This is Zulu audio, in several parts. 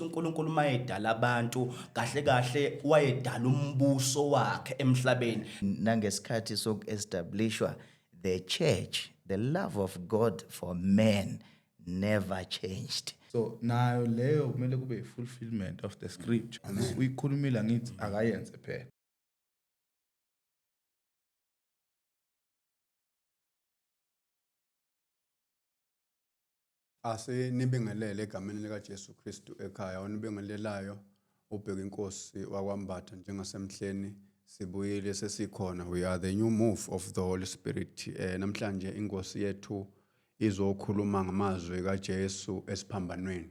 uNkulunkulu mayedala abantu kahle kahle wayedala umbuso wakhe emhlabeni. Nangesikhathi soku-establishwa the church, the love of God for men never changed. So nayo leyo kumele kube fulfillment of the scripture. Uyikhulumile ngithi akayenze phela. Asenibingelele egameni lika Jesu Kristu ekhaya onibingelelayo ubheka inkosi wakwambatha njengasemhleni sibuyile sesikhona. We are the new move of the Holy Spirit. Namhlanje inkosi yethu izokhuluma ngamazwi kaJesu esiphambanweni.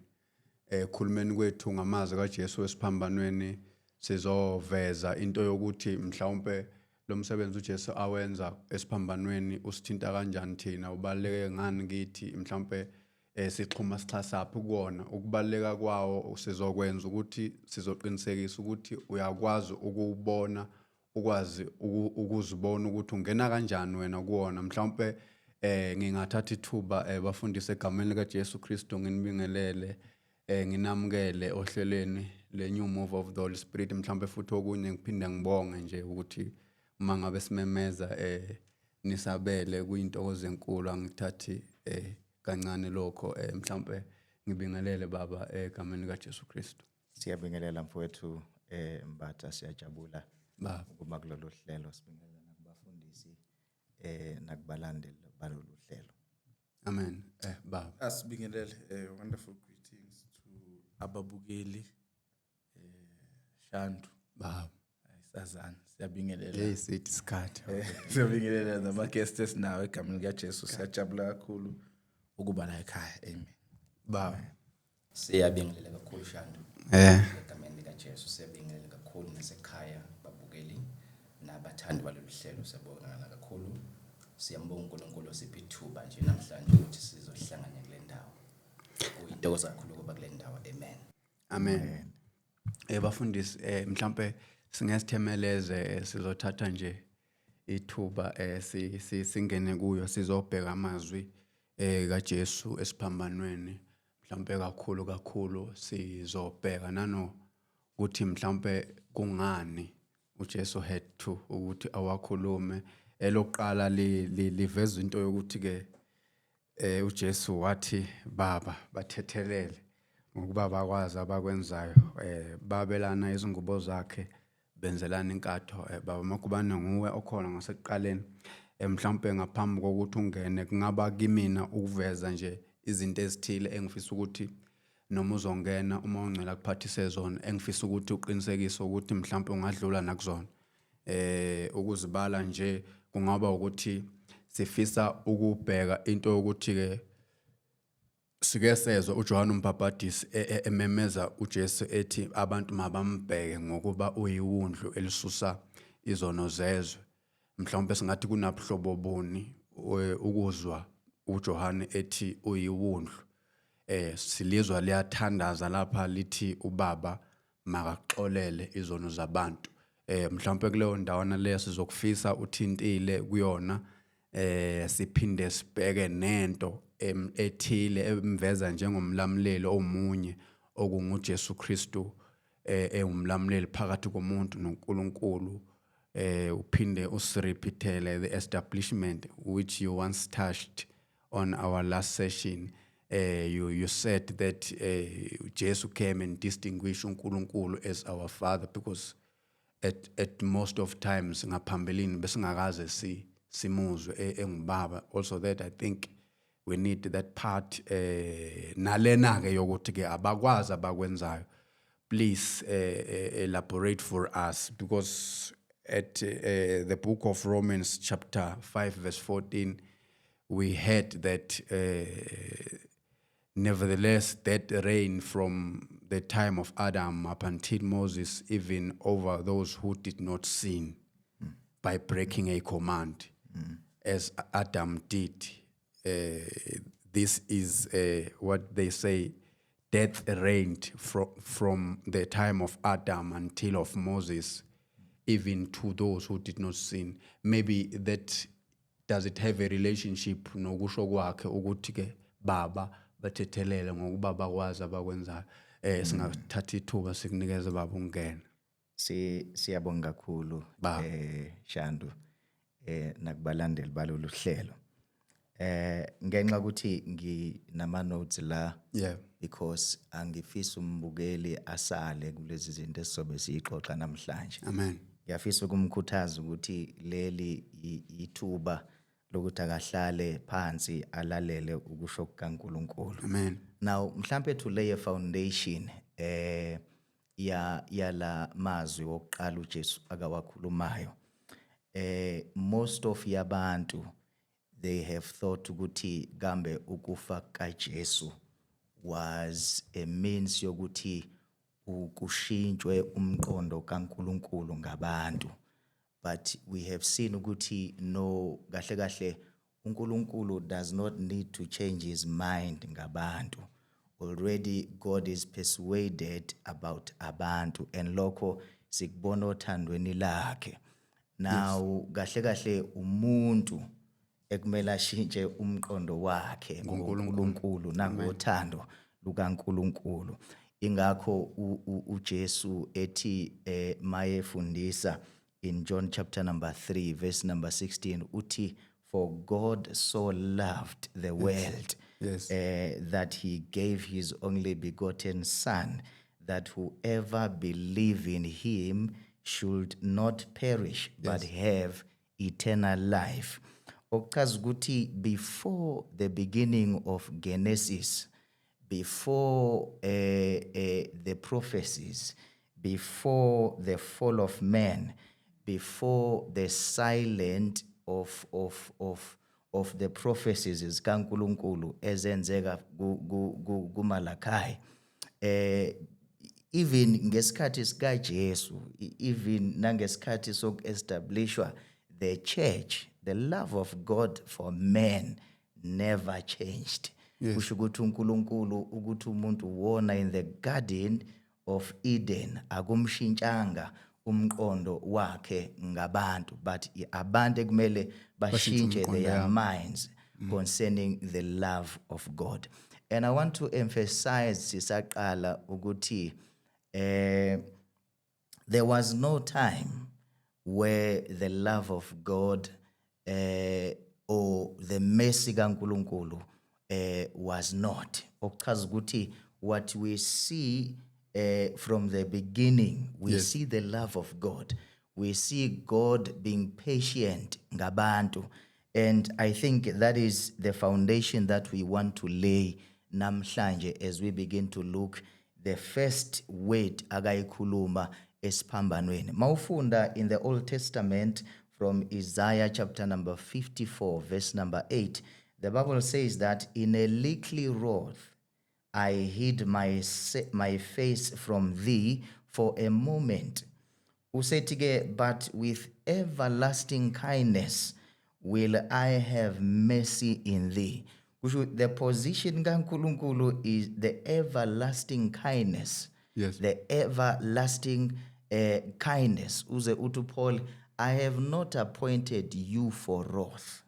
Khulumeni kwethu ngamazwi kaJesu esiphambanweni sizoveza into yokuthi mhlawumbe lo msebenzi uJesu awenza esiphambanweni usithinta kanjani thina, ubaleke ngani kithi, mhlawumbe sixhuma sixhasaphi kuona. Ukubaleka kwawo sizokwenza ukuthi sizoqinisekisa ukuthi uyakwazi ukubona, ukwazi ukuzibona ukuthi ungena kanjani wena kuona. Mhlawumbe ngingathatha ithuba bafundise egameni lika Jesu Kristu nginibingelele, nginamukele ohlelweni le new move of the Holy Spirit. Mhlawumbe futhi okunye ngiphinde ngibonge nje ukuthi uma ngabe simemeza nisabele kuyintokozo enkulu, angithathi kancane lokho. Mhlawumbe ngibingelele baba egameni lika Jesu Kristu. Siyabingelela mfowethu Mbatha, siyajabula Baba ukuba kulolu hlelo, sibingelela nakubafundisi nakubalandeli balolu hlelo. amen. Baba Asibingelele wonderful greetings to ababukeli Shandu baba ayisazana siyabingelela. hey sithi isikhathi. Siyabingelela nama guests esinawe egameni lika Jesu, siyajabula kakhulu ukuba la ekhaya. Amen. Baba Siyabingelela kakhulu Shandu. Egameni lika Jesu siyabingelela kakhulu nasekhaya babukeli nabathandi balolu hlelo, siyabonga kakhulu. Siyambonga uNkulunkulu osipha ithuba nje namhlanje ukuthi sizohlangana kule ndawo. Kuyintokozo kakhulu ukuba kule ndawo. Amen. amen. Bafundisi mhlawumbe singesthemeleze sizothatha nje ithuba singene kuyo sizobheka amazwi kaJesu esiphambanweni. Mhlawumbe kakhulu sizobheka nano ukuthi mhlawumbe kungani uJesu had to ukuthi awakhulume. Elokuqala liveza into yokuthi ke uJesu wathi baba bathethelele ngokuba bakwazi abakwenzayo, babelana izingubo zakhe benzelana inkatho. Baba makubana nguwe okhona ngasekuqaleni, mhlawumbe ngaphambi kokuthi ungene kungaba kimina ukuveza nje izinto ezithile engifisa ukuthi noma uzongena uma ungcela kuphathise zona, engifisa ukuthi uqinisekise ukuthi mhlawumbe ungadlula nakuzona. Ukuzibala nje kungaba ukuthi sifisa ukubheka into yokuthi ke sike sezwe uJohn uMbhaphatisi ememeza uJesu ethi abantu mabambheke ngokuba uyiwundlu elisusa izono zezwe. Mhlawumbe singathi kunabuhlobo buni ukuzwa uJohn ethi uyiwundlu. Silizwa liyathandaza lapha lithi ubaba makaxolele izono zabantu. Mhlawumbe kuleyo ndawana leyo sizokufisa uthintile kuyona, siphinde sibheke nento ethile emveza njengomlamleli omunye okunguJesu Kristu, umlamleli phakathi komuntu noNkulunkulu. Uphinde usirepeatele the establishment which you once touched on our last session. You said that Jesus came and distinguished uNkulunkulu as our Father, because at most of times ngaphambilini besingakaze simuzwe engubaba. Also that I think we need that part nalena ke yokuthi ke abakwazi abakwenzayo. Please elaborate for us, because at the book of Romans chapter 5 verse 14 we heard that nevertheless that reigned from the time of Adam up until Moses, even over those who did not sin by breaking a command, as Adam did. This is what they say, death reigned from the time of Adam until of Moses, even to those who did not sin. Maybe that, does it have a relationship nokusho kwakhe ukuthi ke baba bathethelele ngokuba bakwazi abakwenzayo. singathatha ithuba sikunikeze baba ungene. Siyabonga kakhulu Ba. Shandu nakubalandeli balolu hlelo. Ngenxa ukuthi nginama notes la Yeah. because angifisa umbukeli asale kulezi zinto esizobe siyixoxa namhlanje. Amen. Ngiyafisa ukumkhuthaza ukuthi leli ithuba lokuthi akahlale phansi alalele ukusho kukaNkulunkulu. Amen. Now mhlambe to lay a foundation ya la mazwi wokuqala uJesu akawakhulumayo. Most of yabantu they have thought ukuthi kambe ukufa kaJesu was a means yokuthi ukushintshwe umqondo kaNkulunkulu ngabantu. But we have seen ukuthi no, kahle kahle uNkulunkulu does not need to change his mind ngabantu. Already God is persuaded about abantu and lokho sikubona othandweni lakhe. Now kahle kahle umuntu ekumele ashintshe umqondo wakhe ngoNkulunkulu nangothando lukaNkulunkulu. Ingakho uJesu ethi mayefundisa in John chapter number 3 verse number 16 uthi, for God so loved the world Yes. that he gave his only begotten son, that whoever believe in him should not perish but have eternal life. Okuchaza ukuthi before the beginning of Genesis, before the prophecies, before the fall of man, before the silent of the prophecies zikaNkulunkulu ezenzeka kuMalachi, even ngesikhathi sika Jesu, even nangesikhathi sokuestablishwa the church, the love of God for men never changed. Kusho ukuthi uNkulunkulu ukuthi umuntu wona in the garden of Eden akumshintshanga umqondo wakhe ngabantu, but abantu ekumele bashintshe their minds concerning the love of God. And I want to emphasize sisaqala ukuthi there was no time where the love of God or the mercy kaNkulunkulu was not. Okuchaza ukuthi what we see from the beginning, we see the love of God. We see God being patient ngabantu. And I think that is the foundation that we want to lay namhlanje as we begin to look the first word akayikhuluma esiphambanweni. Mawufunda in the Old Testament from Isaiah chapter number 54 verse number 8, the Bible says that in a little wrath I hid my face from thee for a moment. Usetige, but with everlasting kindness will I have mercy in thee. The position kaNkulunkulu is the everlasting kindness. Yes. The everlasting kindness. Uze utu Paul, I have not appointed you for wrath,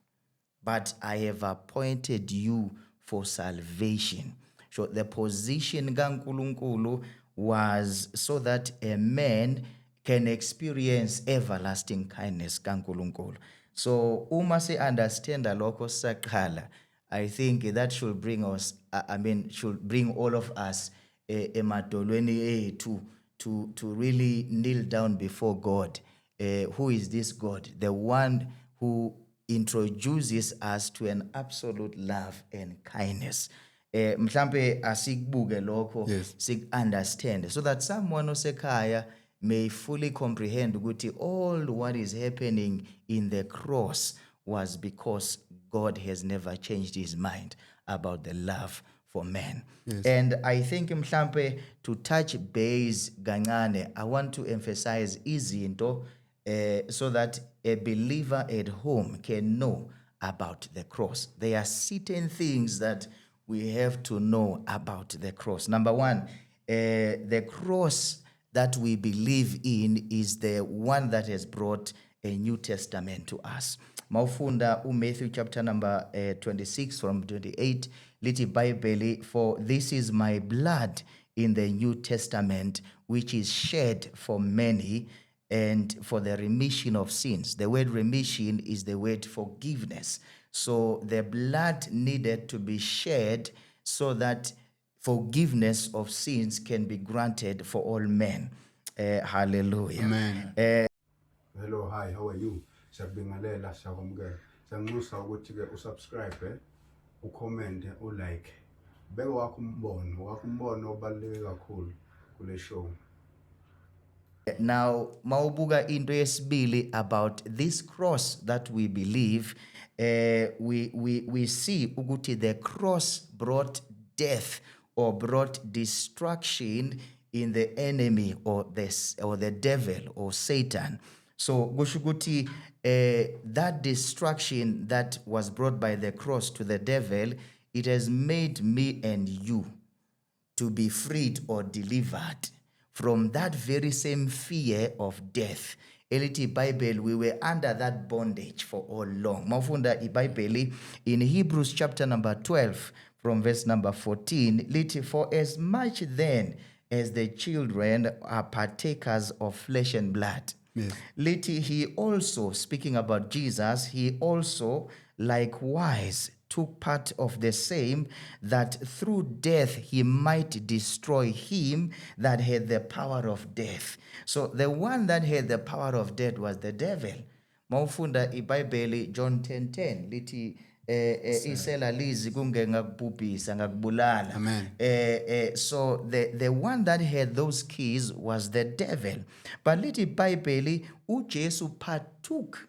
but I have appointed you for salvation. So the position kaNkulunkulu was so that a man can experience everlasting kindness kaNkulunkulu. So uma se understand lokho saqala, I think that should bring us, should bring all of us emadolweni ethu to really kneel down before God. Who is this God? The one who introduces us to an absolute love and kindness. Mhlambe asikubuke lokho, sik understand, so that someone osekhaya may fully comprehend ukuthi all what is happening in the cross was because God has never changed his mind about the love for man. And I think mhlambe to touch base kancane, I want to emphasize izinto so that a believer at home can know about the cross. There are certain things that we have to know about the cross. Number one, the cross that we believe in is the one that has brought a New Testament to us. Mawufunda Matthew chapter number 26 from 28, liti Bible, for this is my blood in the New Testament, which is shed for many and for the remission of sins. The word remission is the word forgiveness. So the blood needed to be shed so that forgiveness of sins can be granted for all men. Hallelujah. Amen. Hello, hi, how are you? Siyabingelela, siyakwamukela. Siyanxusa ukuthi-ke usubscribe, ucomment, ulike. Beka wakho umbono obaluleke kakhulu kule show. Now, maubuga into yesibili about this cross that we believe, we see ukuthi the cross brought death or brought destruction in the enemy or the devil or Satan. So gushuguti that destruction that was brought by the cross to the devil, it has made me and you to be freed or delivered from that very same fear of death. Elithi Bible, we were under that bondage for all long. Mafunda iBible in Hebrews chapter number 12 from verse number 14, lithi, for as much then as the children are partakers of flesh and blood. Yes. Lithi, he also, speaking about Jesus, he also likewise took part of the same, that through death he might destroy him that had the power of death. So the one that had the power of death was the devil. Mawufunda iBhayibheli John 10:10 lithi isela lizi kungengakubhubhisa ngakubulala. Amen. So the one that had those keys was the devil. But lithi iBhayibheli uJesu partook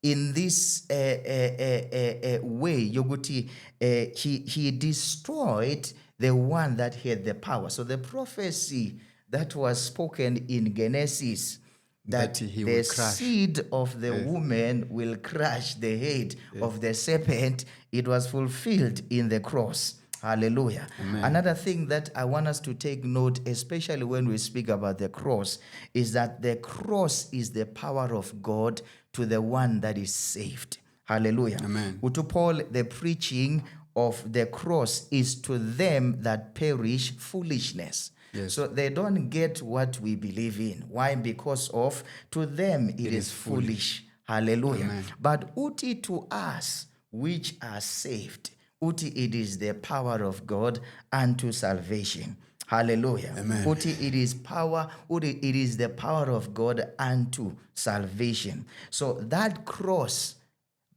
in this way, yoguti, he destroyed the one that had the power. So the prophecy that was spoken in Genesis, that the seed of the woman will crush the head of the serpent, it was fulfilled in the cross. Hallelujah. Amen. Another thing that I want us to take note, especially when we speak about the cross, is that the cross is the power of God to the one that is saved. Hallelujah. Amen. To Paul, the preaching of the cross is to them that perish foolishness. Yes. So they don't get what we believe in. Why? Because of to them it is foolish. Hallelujah. Amen. But uti to us which are saved, uti it is the power of God unto salvation. Hallelujah. Amen. Uti it is power, uti it is the power of God unto salvation. So that cross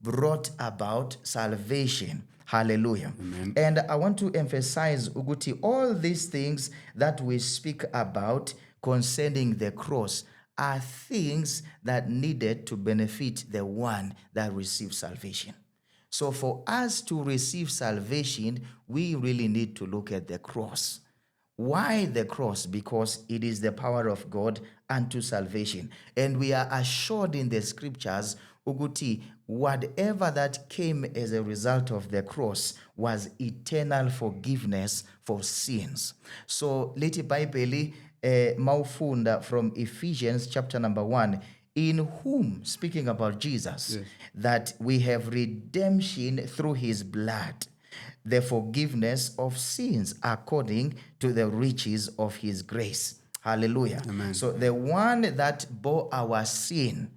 brought about salvation. Hallelujah. Amen. And I want to emphasize, Uguti, all these things that we speak about concerning the cross are things that needed to benefit the one that receives salvation. So for us to receive salvation, we really need to look at the cross. Why the cross? Because it is the power of God unto salvation. And we are assured in the scriptures, Uguti, whatever that came as a result of the cross was eternal forgiveness for sins. So, leti Bible maufunda from Ephesians chapter number 1, in whom, speaking about Jesus, yes, that we have redemption through his blood, the forgiveness of sins according to the riches of his grace. Hallelujah. Amen. So the one that bore our sin,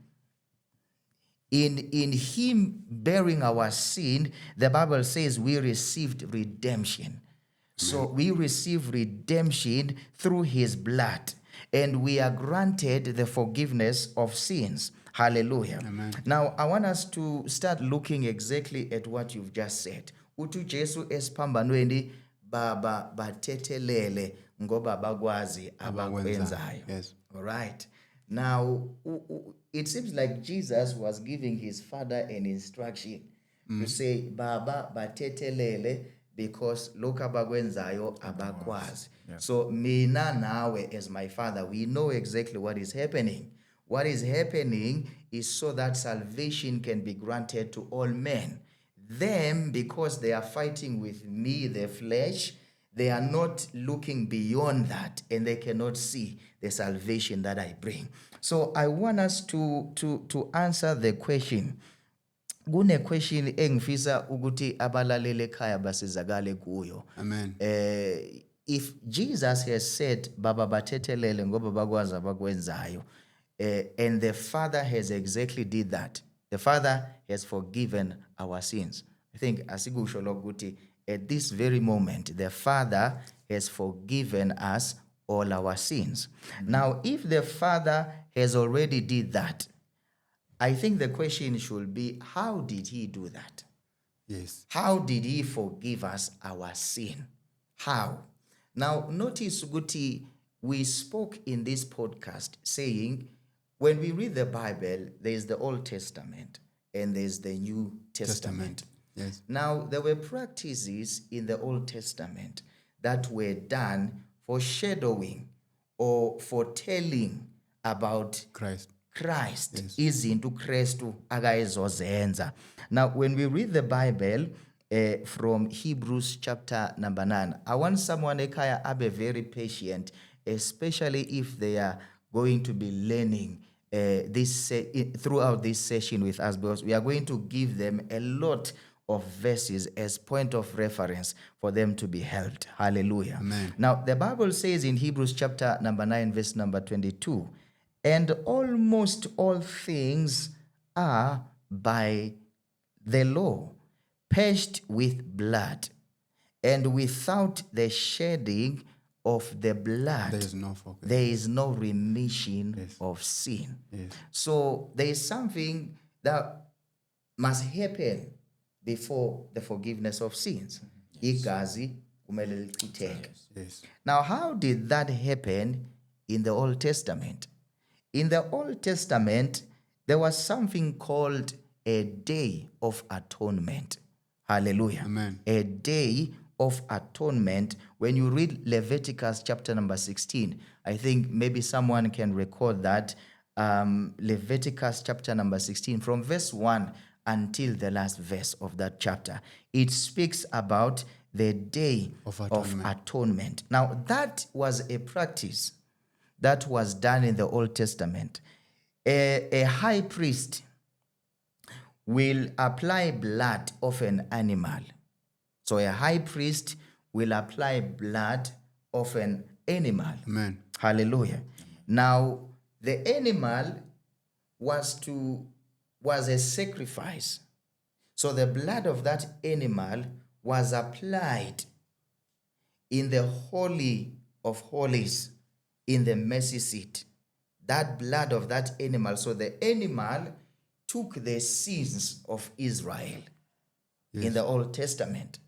in him bearing our sin, the Bible says we received redemption. So we receive redemption through his blood, and we are granted the forgiveness of sins. Hallelujah. Amen. Now, I want us to start looking exactly at what you've just said. Utu Jesu espambanweni baba batethelele ngoba bakwazi abakwenzayo. Yes. All right. Now, it seems like Jesus was giving his father an instruction to say, Baba batethelele, because loka bakwenzayo abakwazi. So mina nawe as my father, we know exactly what is happening. What is happening is so that salvation can be granted to all men. Them, because they are fighting with me, the flesh, they are not looking beyond that, and they cannot see the salvation that I bring. So I want us to answer the question. Kune question engifisa ukuthi abalalele ekhaya basizakale kuyo. Amen. if Jesus has said, Baba bathethelele ngoba bakwazi abakwenzayo, and the Father has exactly did that. The Father has forgiven our sins. I think asikusho lokuthi at this very moment, the Father has forgiven us all our sins. Now, if the Father has already did that, I think the question should be, how did he do that? Yes. How did he forgive us our sin? How? Now, notice, Guti, we spoke in this podcast saying, when we read the Bible, there's the Old Testament and there's the New Testament. Yes. Now, there were practices in the Old Testament that were done for shadowing or for telling about Christ. izinto uKristu akayizozenza. Now, when we read the Bible from Hebrews chapter number 9, I want someone ekhaya abe very patient, especially if they are going to be learning throughout this session with us, because we are going to give them a lot of verses as point of reference for them to be helped. Hallelujah. Amen. Now, the Bible says in Hebrews chapter number 9, verse number 22, and almost all things are by the law, purged with blood, and without the shedding of the blood, There is no forgiveness. there is no remission of sin. Yes. So there is something that must happen before the forgiveness of sins. Igazi kumele lichitheke. Yes. Now, how did that happen in the Old Testament? In the Old Testament, there was something called a Day of Atonement. Hallelujah. Amen. A Day of Atonement. When you read Leviticus chapter number 16, I think maybe someone can record that. Leviticus chapter number 16, from verse 1 until the last verse of that chapter. It speaks about the Day Of of Atonement. Atonement. Now, that was a practice that was done in the Old Testament. A high priest will apply blood of an animal. So a high priest will apply blood of an animal. Amen. Hallelujah. Now, the animal was a sacrifice. So the blood of that animal was applied in the Holy of Holies, in the mercy seat. That blood of that animal. So the animal took the sins of Israel in the Old Testament.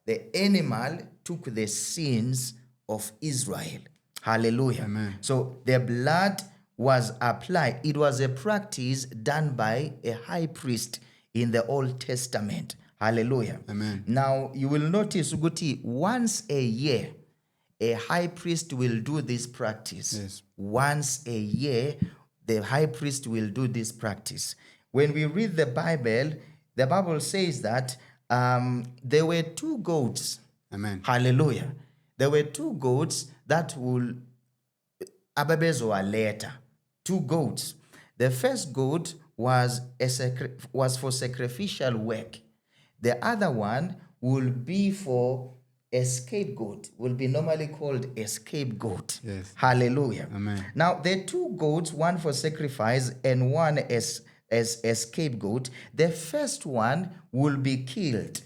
The animal took the sins of Israel. Hallelujah. Amen. So the blood was applied. It was a practice done by a high priest in the Old Testament. Hallelujah. Amen. Now, you will notice, Uguti, once a year, a high priest will do this practice. Yes. Once a year, the high priest will do this practice. When we read the Bible says that there were two goats. Amen. Hallelujah. There were two goats that will ababezoa later. Two goats. The first goat was for sacrificial work. The other one will be for a scapegoat, will be normally called a scapegoat. Yes. Hallelujah. Amen. Now, the two goats, one for sacrifice and one as a scapegoat, the first one will be killed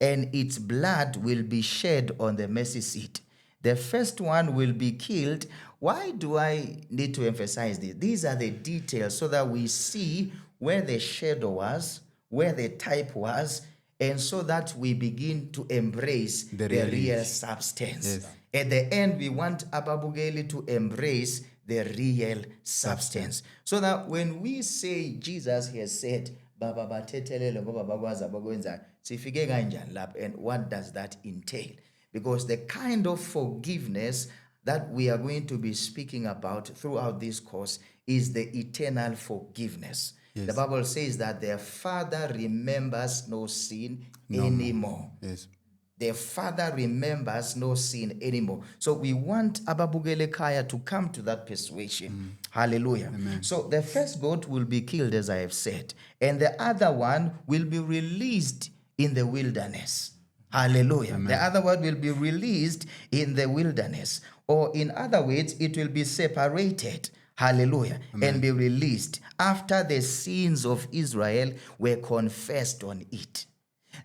and its blood will be shed on the mercy seat. The first one will be killed. Why do I need to emphasize this? These are the details so that we see where the shadow was, where the type was, and so that we begin to embrace the real substance. Yes. At the end, we want Ababugeli to embrace the real substance. So that when we say Jesus has said, Baba bathethelele ngoba bakwazi abakwenzayo, sifike kanjani lapho, and what does that entail? Because the kind of forgiveness that we are going to be speaking about throughout this course is the eternal forgiveness. Yes. The Bible says that the Father remembers no sin anymore. Yes. The Father remembers no sin anymore. So we want Ababugele Kaya to come to that persuasion. Hallelujah. Amen. So the first goat will be killed, as I have said, and the other one will be released in the wilderness. Hallelujah. The other word will be released in the wilderness, or in other words, it will be separated. Hallelujah. And be released after the sins of Israel were confessed on it.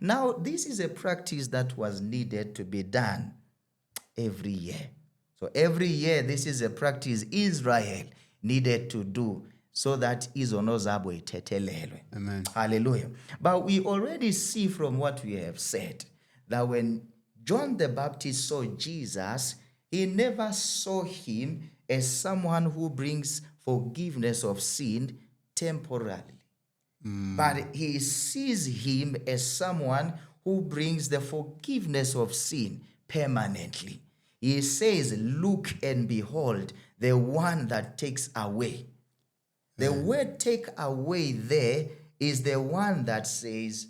Now, this is a practice that was needed to be done every year. So every year, this is a practice Israel needed to do so that izono zabo ithethelelwe. Amen. Hallelujah. But we already see from what we have said that when John the Baptist saw Jesus, he never saw him as someone who brings forgiveness of sin temporarily. But he sees him as someone who brings the forgiveness of sin permanently. He says, look and behold, the one that takes away. The word take away there is the one that says,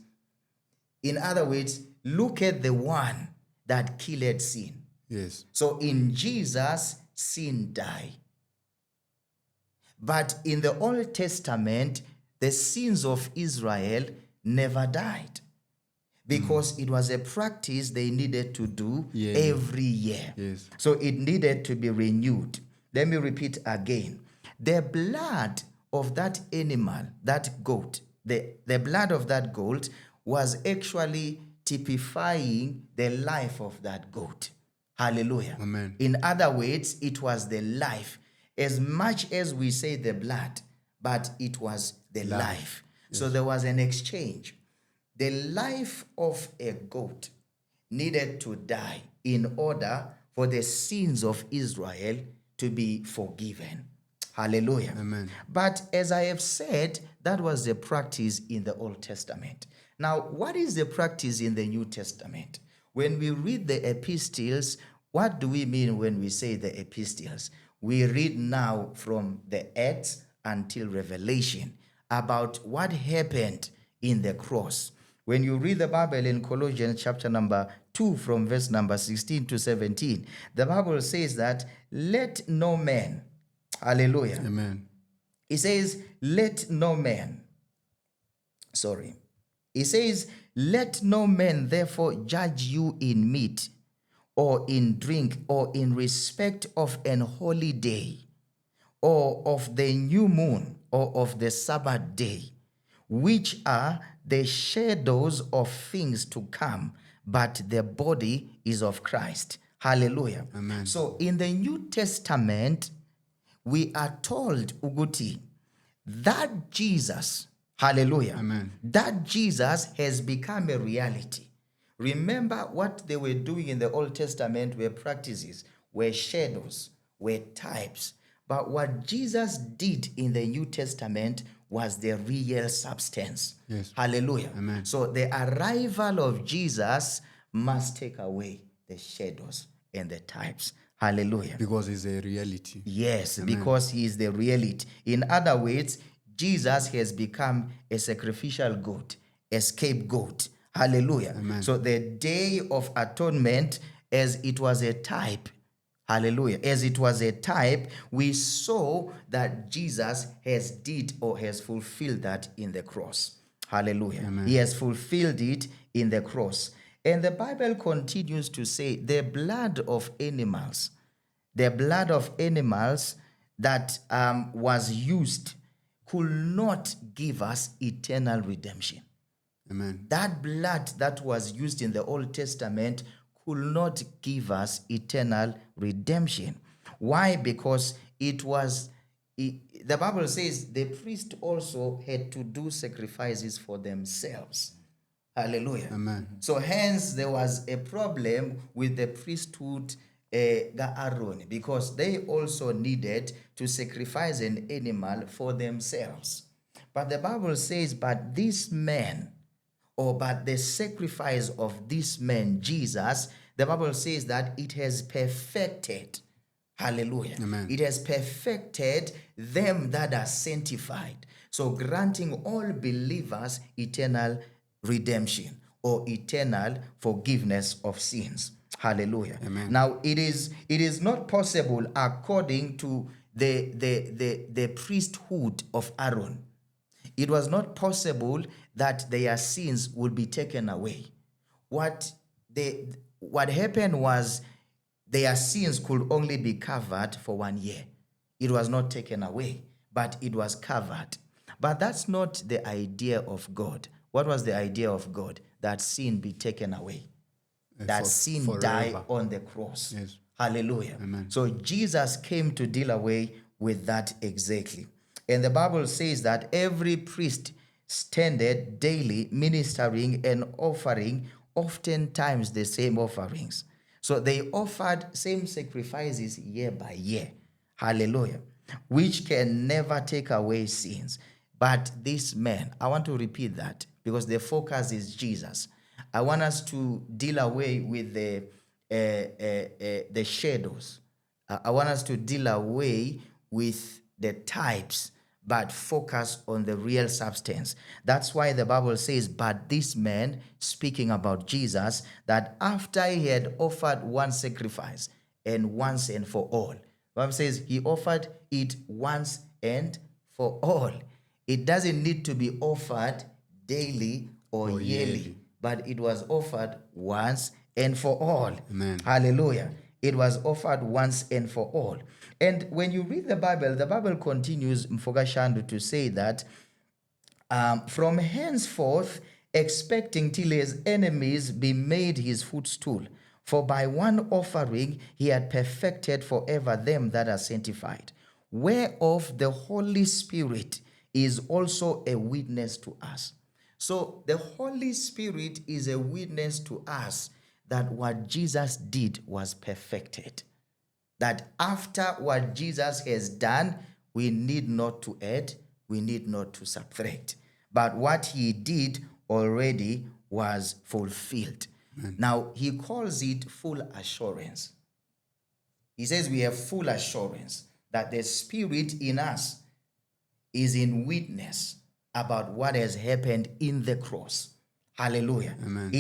in other words, look at the one that killed sin. Yes. So in Jesus, sin died. But in the Old Testament, the sins of Israel never died because it was a practice they needed to do every year. Yes. So it needed to be renewed. Let me repeat again. The blood of that animal, that goat, the blood of that goat was actually typifying the life of that goat. Hallelujah. Amen. In other words, it was the life. As much as we say the blood, but it was the life. So there was an exchange. The life of a goat needed to die in order for the sins of Israel to be forgiven. Hallelujah. Amen. But as I have said, that was the practice in the Old Testament. Now, what is the practice in the New Testament? When we read the epistles, what do we mean when we say the epistles? We read now from the Acts until Revelation about what happened in the cross. When you read the Bible in Colossians chapter number 2 from verse number 16 to 17, the Bible says that let no man, hallelujah. Amen. It says, let no man, it says, let no man therefore judge you in meat or in drink or in respect of an holy day or of the new moon or of the Sabbath day, which are the shadows of things to come, but the body is of Christ. Hallelujah. Amen. So in the New Testament, we are told, Uguti, that Jesus, hallelujah, Amen. that Jesus has become a reality. Remember what they were doing in the Old Testament were practices, were shadows, were types. But what Jesus did in the New Testament was the real substance. Yes. Hallelujah. Amen. So the arrival of Jesus must take away the shadows and the types. Hallelujah. Because it's a reality. Yes, because he is the reality. In other words, Jesus has become a sacrificial goat, a scapegoat. Hallelujah. Amen. So the day of atonement, as it was a type, hallelujah, as it was a type, we saw that Jesus has did or has fulfilled that in the cross. Hallelujah. Amen. He has fulfilled it in the cross. And the Bible continues to say the blood of animals that was used could not give us eternal redemption. Amen. That blood that was used in the Old Testament could not give us eternal redemption. Why? Because the Bible says the priest also had to do sacrifices for themselves. Hallelujah. Amen. So hence there was a problem with the priesthood Aaron, because they also needed to sacrifice an animal for themselves. But the Bible says, but this man, but the sacrifice of this man, Jesus, the Bible says that it has perfected. Hallelujah. Amen. It has perfected them that are sanctified. So granting all believers eternal redemption or eternal forgiveness of sins. Hallelujah. Amen. Now it is not possible according to the priesthood of Aaron. It was not possible that their sins would be taken away. What what happened was their sins could only be covered for 1 year. It was not taken away, but it was covered. But that's not the idea of God. What was the idea of God? That sin be taken away. That sin die forever. on the cross. Yes. Hallelujah. Amen. So Jesus came to deal away with that exactly. And the Bible says that every priest standeth daily ministering and offering oftentimes the same offerings. So they offered same sacrifices year by year. Hallelujah. Which can never take away sins. But this man, I want to repeat that because the focus is Jesus. I want us to deal away with the shadows. I want us to deal away with the types, but focus on the real substance. That's why the Bible says, but this man, speaking about Jesus, that after he had offered one sacrifice and once and for all, the Bible says he offered it once and for all. It doesn't need to be offered daily or yearly, but it was offered once and for all. Amen. Hallelujah. It was offered once and for all. And when you read the Bible continues, Mfoka Shandu, to say that from henceforth, expecting till his enemies be made his footstool. For by one offering he had perfected forever them that are sanctified, whereof the Holy Spirit is also a witness to us. So the Holy Spirit is a witness to us that what Jesus did was perfected. That after what Jesus has done, we need not to add, we need not to subtract. But what he did already was fulfilled. Now, he calls it full assurance. He says we have full assurance that the Spirit in us is in witness about what has happened in the cross. Hallelujah. Amen.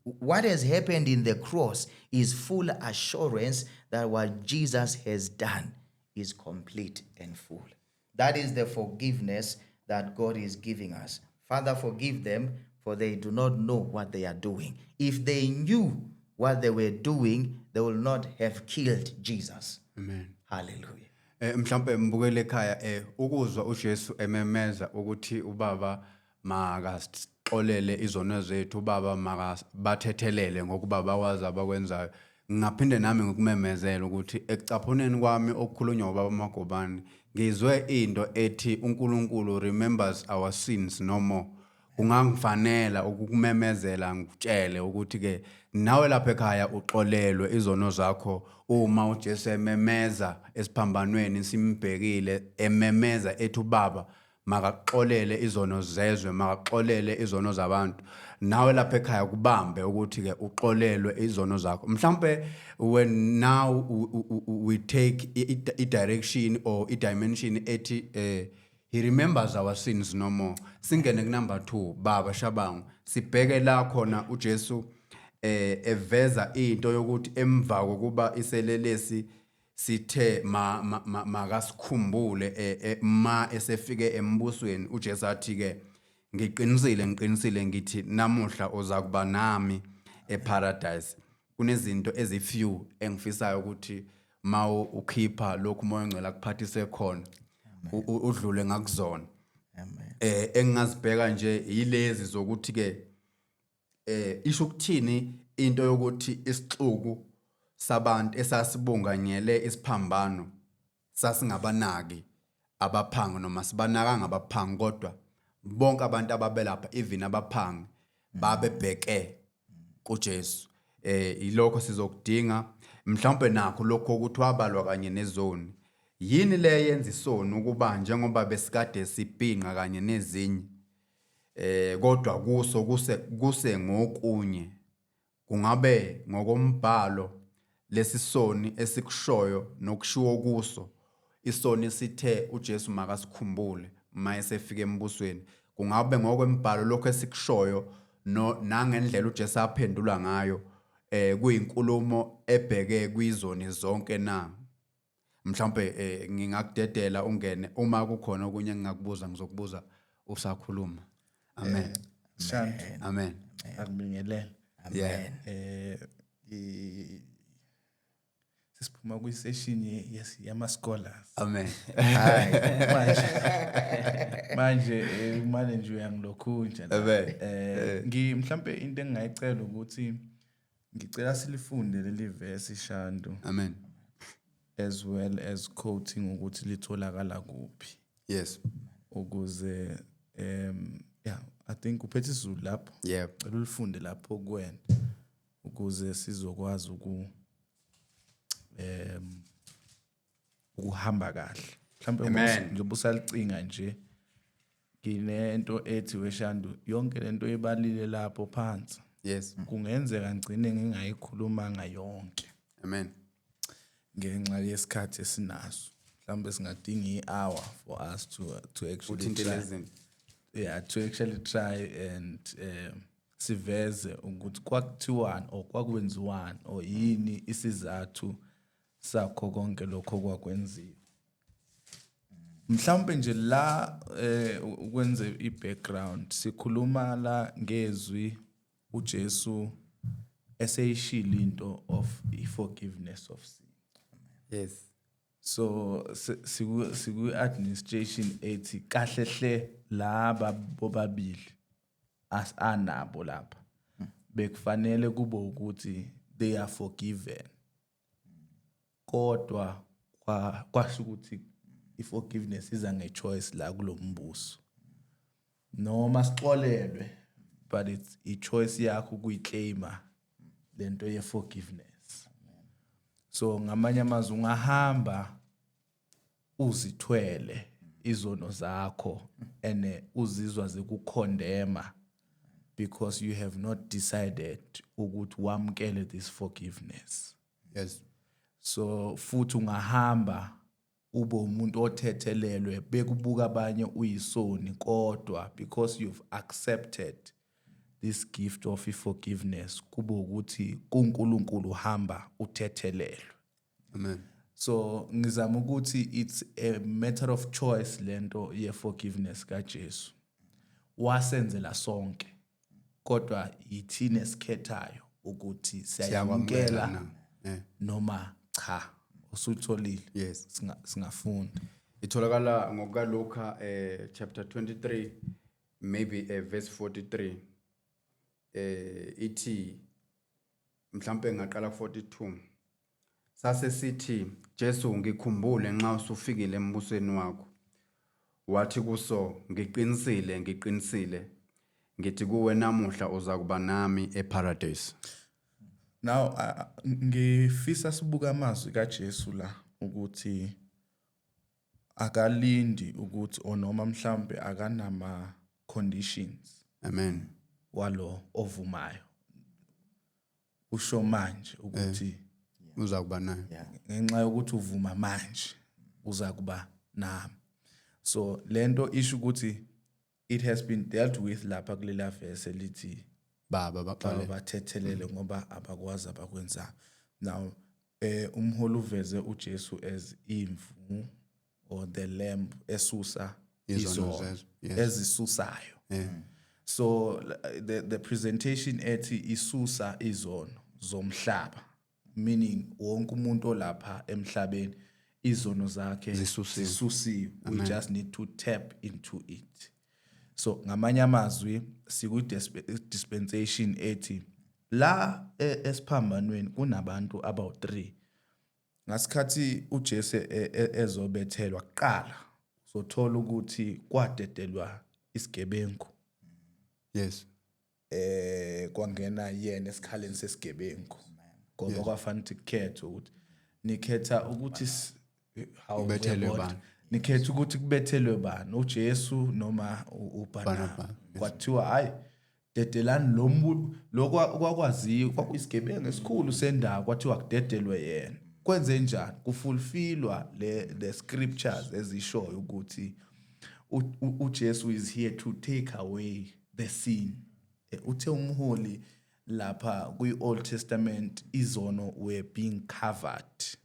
What has happened in the cross is full assurance that what Jesus has done is complete and full. That is the forgiveness that God is giving us. Father, forgive them, for they do not know what they are doing. If they knew what they were doing, they will not have killed Jesus. Amen. Hallelujah. Mhlambe mbukele ekhaya ukuzwa uJesu ememeza ukuthi ubaba makasixolele izono zethu, ubaba makabathethelele ngokuba bakwazi abakwenzayo. Ngaphinde nami ngokumemezela ukuthi ekucaphuneni kwami okukhulunywa ubaba uMagobane ngizwe into ethi uNkulunkulu remembers our sins no more. Kungangifanela ukukumemezela ngikutshele ukuthi ke nawe lapha ekhaya uxolelwe izono zakho uma uJesu ememeza esiphambanweni simbhekile ememeza ethi ubaba makaxolele izono zezwe, makaxolele izono zabantu. Nawe lapha ekhaya kubambe ukuthi ke uxolelwe izono zakho. Mhlambe when now we take a direction or a dimension ethi he remembers our sins no more. Singene ku number 2 baba Shabangu sibheke la khona uJesu eveza into yokuthi emva kokuba iselelesi sithe makasikhumbule ma esefike embusweni uJesu athi ke ngiqinisile ngithi namuhla uzakuba nami eparadise. Kunezinto ezifew engifisayo ukuthi ma ukhipha lokhu moya ngcela kuphathise khona udlule ngakuzona. Amen. Engingazibheka nje yilezi zokuthi ke isho ukuthini into yokuthi isixuku sabantu esasibunganyele isiphambano sasingabanaki abaphangi noma sibanaka ngabaphangi, kodwa bonke abantu ababelapha even abaphangi babebheke kuJesu. Ilokho sizokudinga mhlawumbe nakho lokho ukuthi wabalwa kanye nezoni. Yini le yenza isoni ukuba njengoba besikade sibhinqa kanye nezinye kodwa kuso kuse ngokunye kungabe ngokombhalo lesisoni esikushoyo nokushiwo kuso isoni sithe uJesu makasikhumbule mayesefika embusweni, kungabe ngokwembhalo lokho esikushoyo nangendlela uJesu aphendula ngayo kuyinkulumo ebheke kwizoni zonke na. Mhlawumbe ngingakudedela ungene uma kukhona okunye engingakubuza ngizokubuza usakhuluma. Amen. Shantu Amen. akubingelela. Amen. Sesiphuma kwi-session yama scholars. Amen. Manje umane nje uyangilokhunja la. Amen. Mhlambe into engingayicela ukuthi ngicela silifunde leli verse Shandu Amen. as well as quoting ukuthi litholakala kuphi Yes. ukuze I think uphethe isiZulu lapho. Yeah. Cela ulifunde lapho kuwena ukuze sizokwazi ukuhamba kahle. Mhlambe Amen. njengoba usalicinga nje nginento ethi weShandu yonke lento ebalile lapho phansi Yes. kungenzeka ngcine ngingayikhulumanga yonke Amen. ngenxa yesikhathi esinaso. Mhlambe singadinga i-hour for us to actually Uthi try. intelligent. Yeah, to actually try and siveze ukuthi kwakuthiwani or kwakwenziwani or yini isizathu sakho konke lokho kwakwenziwa. Mhlawumbe nje la ukwenze i-background sikhuluma la ngezwi uJesu eseyishilo into of i-forgiveness of sin. Yes. So siku administration ethi kahle hle laba bobabili anabo lapha bekufanele kube ukuthi they are forgiven kodwa kwasho ukuthi i-forgiveness iza ngechoice la kulombuso noma sixolelwe but it's i-choice yakho ukuyiclaima lento ye-forgiveness. So ngamanye amazwi ungahamba uzithwele izono zakho ene uzizwa zikukhondema because you have not decided ukuthi wamkele this forgiveness. Yes. So futhi ungahamba ube umuntu othethelelwe bekubuka abanye uyisoni kodwa because you've accepted this gift of forgiveness kube ukuthi kuNkulunkulu uhamba uthethelelwe. Amen. So ngizama ukuthi it's a matter of choice lento ye forgiveness kaJesu wasenzela sonke kodwa yithina esikhethayo ukuthi siyamkela noma cha usutholile. Yes. Singafunda Itholakala ngokukaLuka chapter 23 maybe verse 43 ithi mhlambe ngaqala 42 sase sithi Jesu ngikhumbule nxa usufikile embusweni wakho wathi kuso ngiqinisile ngithi kuwe namuhla uza kuba nami eparadise. now ngifisa sibuka amazwi kaJesu la ukuthi akalindi ukuthi onoma mhlambe akanama conditions. Amen. Walo ovumayo usho manje ukuthi Uza kuba naye. ngenxa yokuthi uvuma manje uza kuba nami. So lento isho ukuthi it has been dealt with lapha kulela verse elithi Baba baqale. bathethelele ngoba abakwazi abakwenza. Now umholi uveze uJesu as imvu or the lamb esusa izono ezisusayo. So the presentation ethi isusa izono zomhlaba, meaning wonke umuntu olapha emhlabeni izono zakhe zisusiwe. We just need to tap into it. So ngamanye amazwi siku dispensation ethi la esiphambanweni kunabantu abawu3. Ngasikhathi uJesu ezobethelwa kuqala uzothola ukuthi kwadedelwa isigebengu. Yes. Kwangena yena esikhaleni sesigebengu ngoba kwafanele ukukhetha ukuthi nikhetha ukuthi Ubethelwe bani? nikhetha ukuthi kubethelwe bani, uJesu noma uBarnaba. Kwathiwa hayi dedelani lokho kwakwaziyo kwakuyisigebengu esikhulu sendawo kwathiwa kudedelwe yena. Kwenze njani? Kufulfillwa the scriptures ezishoyo ukuthi uJesu is here to take away the sin. Uthe umholi lapha kwi-Old Testament izono were being covered.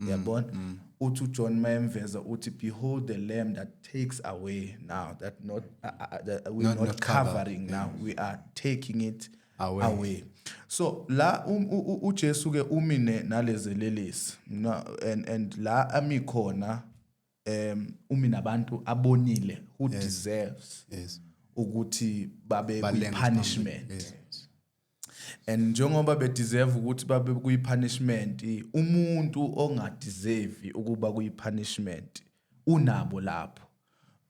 Yabona uthi uJohn mayemveza uthi behold the lamb that takes away now that not we're not covering now we are taking it away. So la uJesu ke umine nalezelelesi and la ami khona umi nabantu abonile who deserves Yes. ukuthi babe Balenga punishment. Yes. And njengoba be deserve ukuthi babe kuyi punishment, umuntu ongadeserve ukuba kuyi punishment unabo lapho.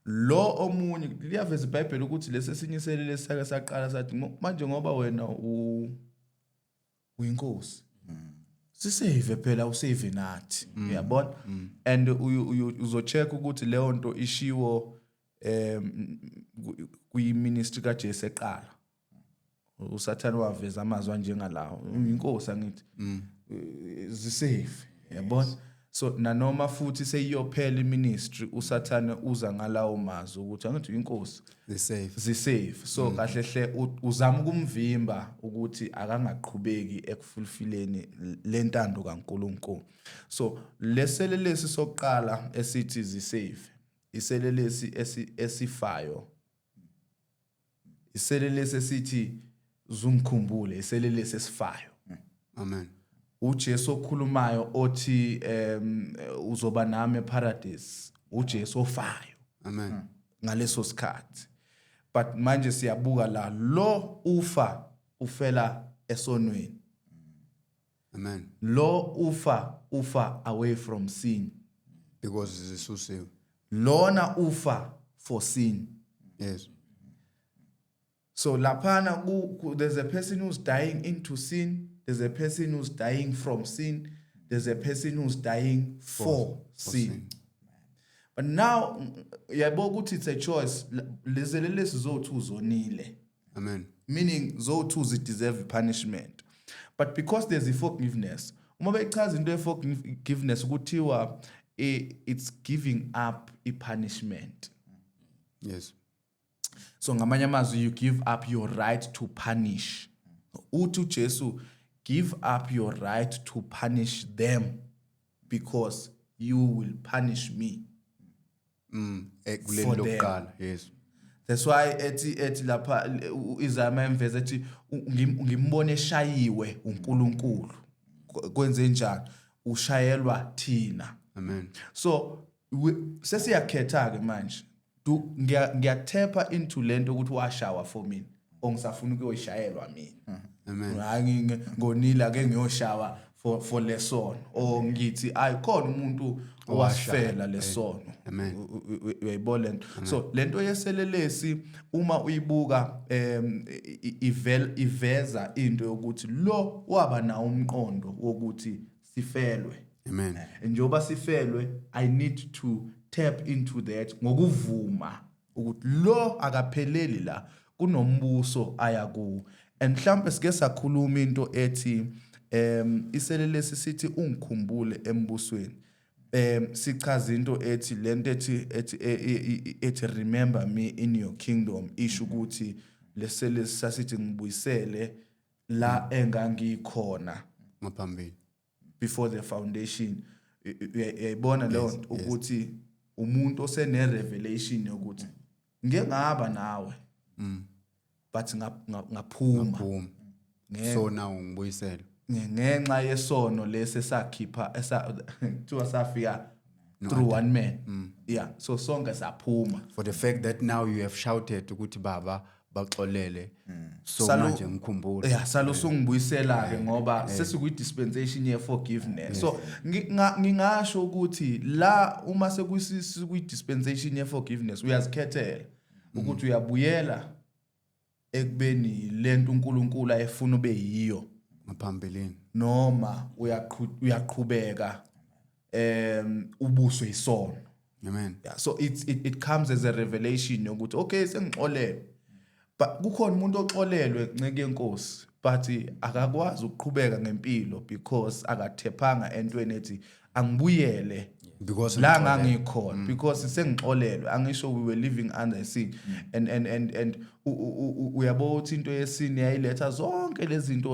Lo omunye liyaveza iBhayibheli ukuthi lesesinyiselele sake saqala sathi manje ngoba wena uyinkosi sisave phela usave nathi uyabona and uzocheck ukuthi leyo nto ishiwo kuyi ministry kaJesu eqala uSathane waveza amazwi njengalawo inkosi angithi zisave yabona. So nanoma futhi seyiyophela iministry uSathane uza ngalawo mazwi ukuthi angithi inkosi zisave. So kahle hle uzama ukumvimba ukuthi akangaqhubeki ekufulfilleni lentando kaNkulunkulu. So leselelesi sokuqala esithi zisave iselelesi esifayo, iselelesi esithi zungikhumbule, iselelesi esifayo. Amen. uJesu okhulumayo othi uzoba nami eparadise, uJesu ofayo. Amen. Ngaleso sikhathi. But manje siyabuka la lo ufa ufela esonweni. Amen. Lo ufa away from sin. Because zisusiwe. Lona ufa for sin. Yes. So lapana there's a person who's dying into sin, there's a person who's dying from sin, there's a person who's dying for sin. But now yabo ukuthi it's a choice. Lezelelesi zothu zonile. Amen. Meaning zothu zi deserve punishment. But because there's a forgiveness, uma bechaza into ye forgiveness ukuthiwa it's giving up a punishment. Yes. So ngamanye amazwi you give up your right to punish. Uthi uJesu give up your right to punish them because you will punish me. Kuleli lokuqala. Yes. That's why ethi lapha izama emveza ethi ngimbone eshayiwe uNkulunkulu. Kwenze njani? Ushayelwa thina. Amen. So sesiyakhetha ke manje. Ngiyathepha into lento ukuthi washawa for mina ongisafuna ukuyoshayelwa mina. Amen. Hayi ngonile ake ngiyoshawa for lesono o ngithi ayikhona umuntu owasifela lesono. Amen. Uyayibona lento. So lento yeselelesi uma uyibuka iveza into yokuthi lo waba na umqondo wokuthi sifelwe. Amen. Njoba sifelwe I need to tap into that ngokuvuma ukuthi lo akapheleli la kunombuso aya ku. And mhlambe sike sakhuluma into ethi iselelesi sithi ungikhumbule embusweni. Sichaza into ethi lento ethi remember me in your kingdom isho ukuthi leselelesi sasithi ngibuyisele la engangikhona Ngaphambili. before the foundation. Uyayibona leyo ukuthi umuntu osene revelation yokuthi ngeke ngaba nawe but ngaphuma So now ngibuyisela ngenxa yesono lesesakhipha kuthiwa safika through one man. Yeah, so sonke saphuma for the fact that now you have shouted ukuthi baba baxolele so manje ngikhumbula. Yeah, salusungibuyisela ke ngoba sesikuyi dispensation ye forgiveness. So ngingasho ukuthi la uma sekuyi dispensation ye forgiveness uyazikhethela ukuthi uyabuyela ekubeni lento uNkulunkulu ayefuna ube yiyo Ngaphambilini. noma uyaqhubeka ubuswe isono. Amen. Yeah, so it comes as a revelation yokuthi okay sengixolele. But kukhona umuntu oxolelwe nceke yenkosi but akakwazi ukuqhubeka ngempilo because akathephanga entweni ethi angibuyele Because la ngangikhona because sengixolelwe. Angisho we were living under sin and uyabo uthi into yesini yayiletha zonke lezi zinto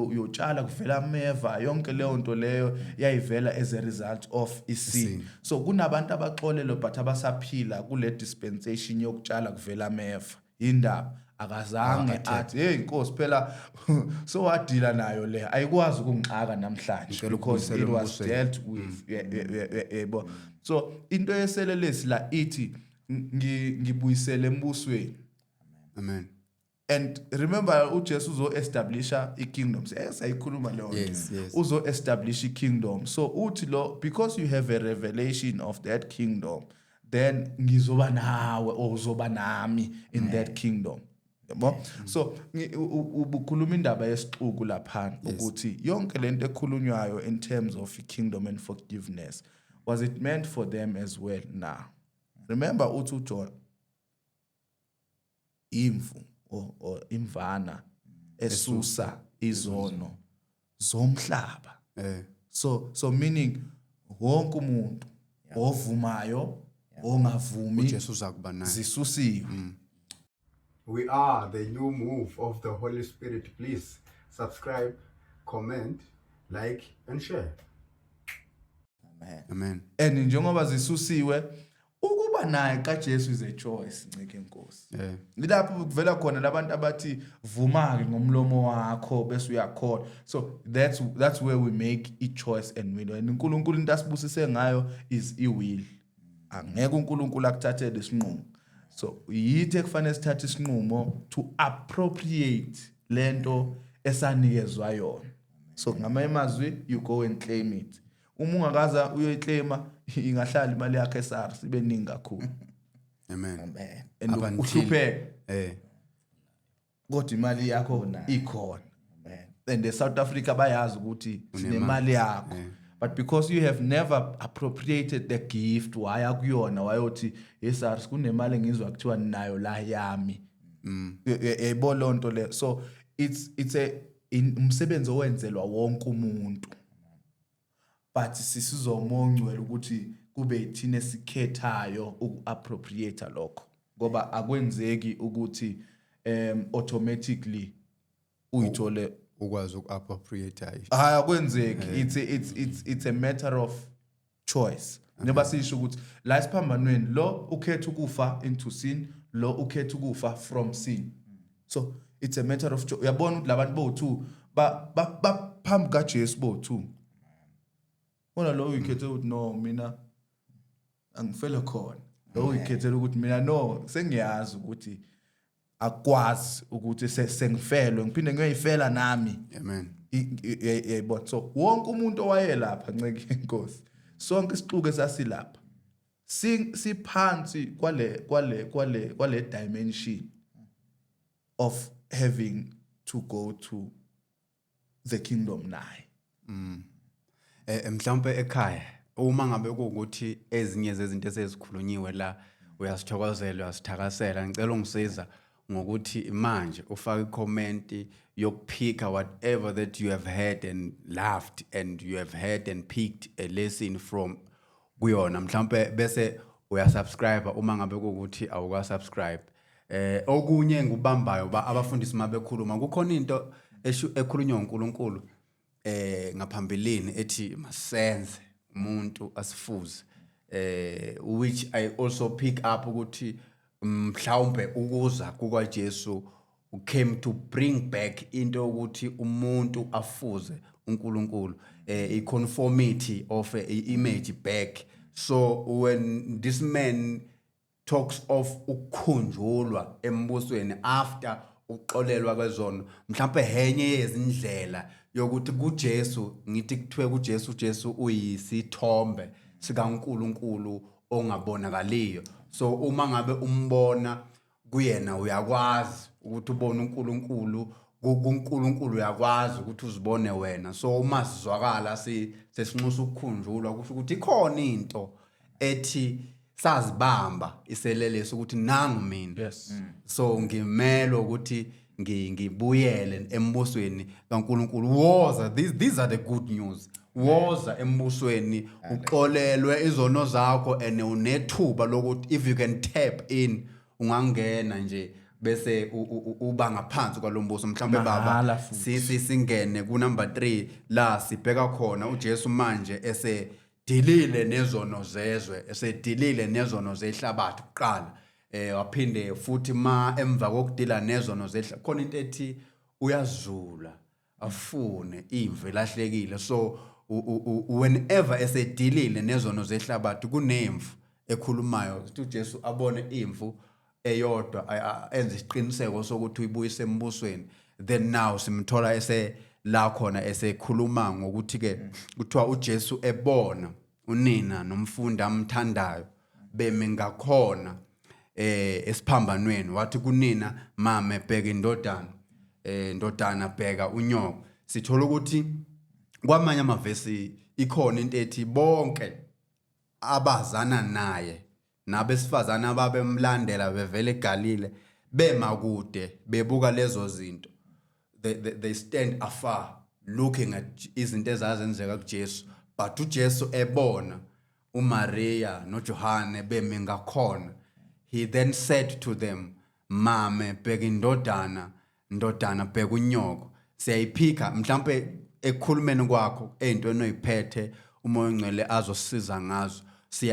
uyotshala kuvela ameva yonke leyo nto leyo yayivela as a result of isin. So kunabantu abaxolelwe but abasaphila kule dispensation yokutshala kuvela ameva indaba akazange athi hey Nkosi phela so wadila nayo le ayikwazi ukungixaka namhlanje Ngicela because ukubuyisela it was embusweni. dealt with yebo so into yeselelesi la ithi ngibuyisele embusweni. Amen. And remember uJesu uzo-establisha i-kingdom. Sayikhuluma leyo nto. Yes. Uzo-establish i-kingdom. So uthi lo because you have a revelation of that kingdom, then ngizoba nawe or uzoba nami in that kingdom. Yabo? So ubukhuluma indaba yesixuku lapha ukuthi yonke lento ekhulunywayo in terms of kingdom and forgiveness, was it meant for them as well? Now remember uthi uJohn imvu or imvana esusa izono zomhlaba. So meaning wonke umuntu ovumayo ongavumi uJesu uzakuba naye. zisusiwe. We are the new move of the Holy Spirit. Please subscribe, comment, like and share. Amen. And njengoba zisusiwe ukuba naye kaJesu is a choice ncike Nkosi. Lapho kuvela khona labantu abathi vuma-ke ngomlomo wakho bese uyakholwa. So that's where we make a choice and will. And uNkulunkulu into asibusise ngayo is iwill. Angeke uNkulunkulu akuthathele isinqumo. So yithi ekufanele sithathe isinqumo to appropriate lento esanikezwa yona. So ngamanye amazwi you go and claim it. Uma ungakaza uyoyiclaima ingahlala imali yakhe eSARS ibe ningi kakhulu. Amen. And uhlupheke kodwa imali yakho ikhona. And the South Africa bayazi ukuthi sinemali yakho. But because you have never appropriated the gift waya kuyona wayothi eSARS kunemali ngizwa kuthiwa nayo la yami. Yebo lonto le. So it's a umsebenzi owenzelwa wonke umuntu. But sisizomongcwele ukuthi kube ithina esikhethayo uku-appropriate lokho ngoba akwenzeki ukuthi automatically uyithole ukwazi uku-appropriate. akwenzeki. It's a matter of choice. Neba sisho ukuthi la isiphambanweni lo ukhetha ukufa into sin, lo ukhetha ukufa from sin. So it's a matter of choice. Uyabona ukuthi labantu bo2 ba phambi kaJesu bo2. Wona lo uyikhethe ukuthi no mina angifele khona. Lo uyikhethe ukuthi mina no sengiyazi ukuthi akwazi ukuthi sengifelwe ngiphinde ngiyoyifela nami. Amen. Yebo so wonke umuntu owayelapha nceke Nkosi sonke isixuku esasilapha siphansi kwale dimension of having to go to the kingdom naye. Mhlawumbe ekhaya uma ngabe ukuthi ezinye zezinto esezikhulunyiwe la uyasithokozela uyasithakasela ngicela ungisiza ngokuthi manje ufake i-comment yokuphika whatever that you have heard and laughed and you have heard and picked a lesson from kuyona mhlawumbe bese uyasubscribe uma ngabe ukuthi awuka-subscribe. Okunye ngubambayo abafundisi mabekhuluma kukhona into ekhulunywa uNkulunkulu ngaphambilini ethi masenze umuntu asifuze which I also pick up ukuthi mhlawumbe ukuza kukaJesu came to bring back into ukuthi umuntu afuze uNkulunkulu i-conformity of image back. So when this man talks of ukukhunjulwa embusweni after uqolelwa kwezono mhlawumbe henye yezindlela yokuthi kuJesu ngithi kuthiwe kuJesu uyisithombe sikaNkulunkulu ongabonakaliyo. So uma ngabe umbona kuyena uyakwazi ukuthi ubone uNkulunkulu kuNkulunkulu uyakwazi ukuthi uzibone wena. So uma sizwakala sesinxusa ukukhunjulwa kusho ukuthi ikhona into ethi sazibamba iselelesi ukuthi nangu mina. So ngimelo ukuthi ngibuyele embusweni kaNkulunkulu. Woza these are the good news. Woza embusweni uxolelwe izono zakho and unethuba lokuthi if you can tap in ungangena nje bese uba ngaphansi kwalombuso mhlambe baba singene ku number 3 la sibheka khona uJesu manje esedilile nezono zezwe esedilile nezono zehlabathi kuqala waphinde futhi emva kokudila nezono zehla khona into ethi uyazula afune imvu elahlekile. So whenever esedilile nezono zehlabathi kunemvu ekhulumayo uJesu abone imvu eyodwa enze isiqiniseko sokuthi uyibuyise embusweni, then now simthola la khona esekhuluma ngokuthi ke kuthiwa uJesu ebona unina nomfundi amthandayo beme ngakhona esiphambanweni, wathi kunina mame bheka indodana, indodana bheka unyoko. Sithola ukuthi kwamanye amavesi ikhona into ethi bonke abazana naye nabesifazana ababemlandela bevele eGalile bemakude bebuka lezo zinto, they stand afar looking at izinto ezazenzeka kuJesu, but uJesu ebona uMaria noJohane beme ngakhona, he then said to them, mame bheka indodana, ndodana bheka unyoko. Siyayiphika mhlambe ekukhulumeni kwakho ezintweni oyiphethe umoya ongcwele azosiza ngazo.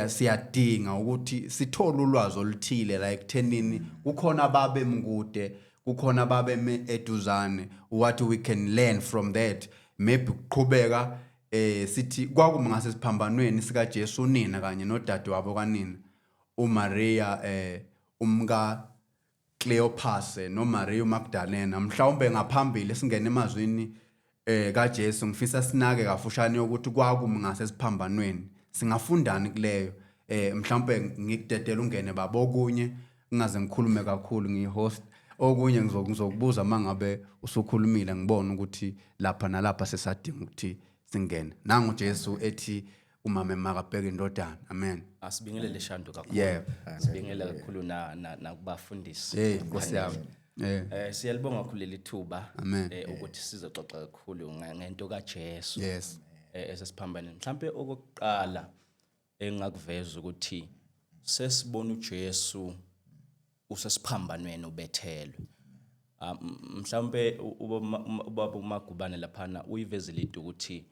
Siyadinga ukuthi sithole ulwazi oluthile la ekuthenini kukhona ababe mkude, kukhona ababe eduzane, what we can learn from that. Maybe ukuqhubeka sithi kwakuma ngasesiphambanweni sika Jesu nina kanye nodade wabo kanina uMaria umka Cleopas noMaria uMagdalena. Mhlawumbe ngaphambili singene emazwini kaJesu ngifisa sinake kafushane ukuthi kwakuma ngasesiphambanweni singafundani kuleyo. Mhlawumbe ngikudedela ungene babo okunye ngingaze ngikhulume kakhulu ngihost, okunye ngizokubuza mangabe usukhulumile ngibona ukuthi lapha nalapha sesadinga ukuthi singene. Nangu Jesu ethi umama makabheka indodana. Amen. Asibingelele Shandu kakhulu. Yeah. Sibingelela kakhulu na kubafundisi. Nkosi yami. Siyalibonga kakhulu lithuba ukuthi sizoxoxa kakhulu ngento kaJesu. Yes. Esesiphambaneni. Mhlambe okokuqala engakuveza ukuthi sesibona uJesu usesiphambanweni ubethelwe. Mhlambe ubaba uMagubane laphana uyivezile into ukuthi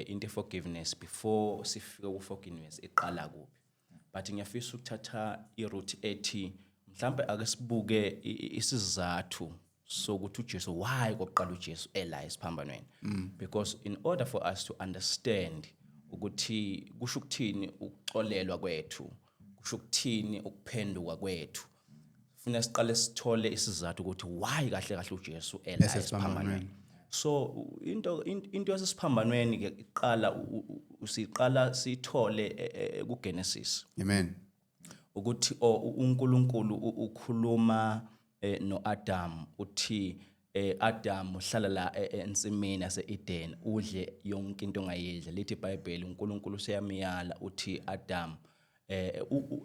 into forgiveness before sifike ku forgiveness iqala kuphi. But ngiyafisa ukuthatha iroute ethi mhlambe ake sibuke isizathu sokuthi uJesu why kokuqala uJesu ela esiphambanweni. Because in order for us to understand ukuthi kusho ukuthini ukuxolelwa kwethu, kusho ukuthini ukuphenduka kwethu, funa siqale sithole isizathu ukuthi why kahle kahle uJesu ela esiphambanweni. So into yasesiphambanweni ke iqala usiqala sithole kuGenesis. Amen. Ukuthi uNkulunkulu ukhuluma noAdam uthi Adam uhlala la ensimini yaseEden udle yonke into ongayidla. Lithi iBhayibheli uNkulunkulu useyamiyala uthi Adam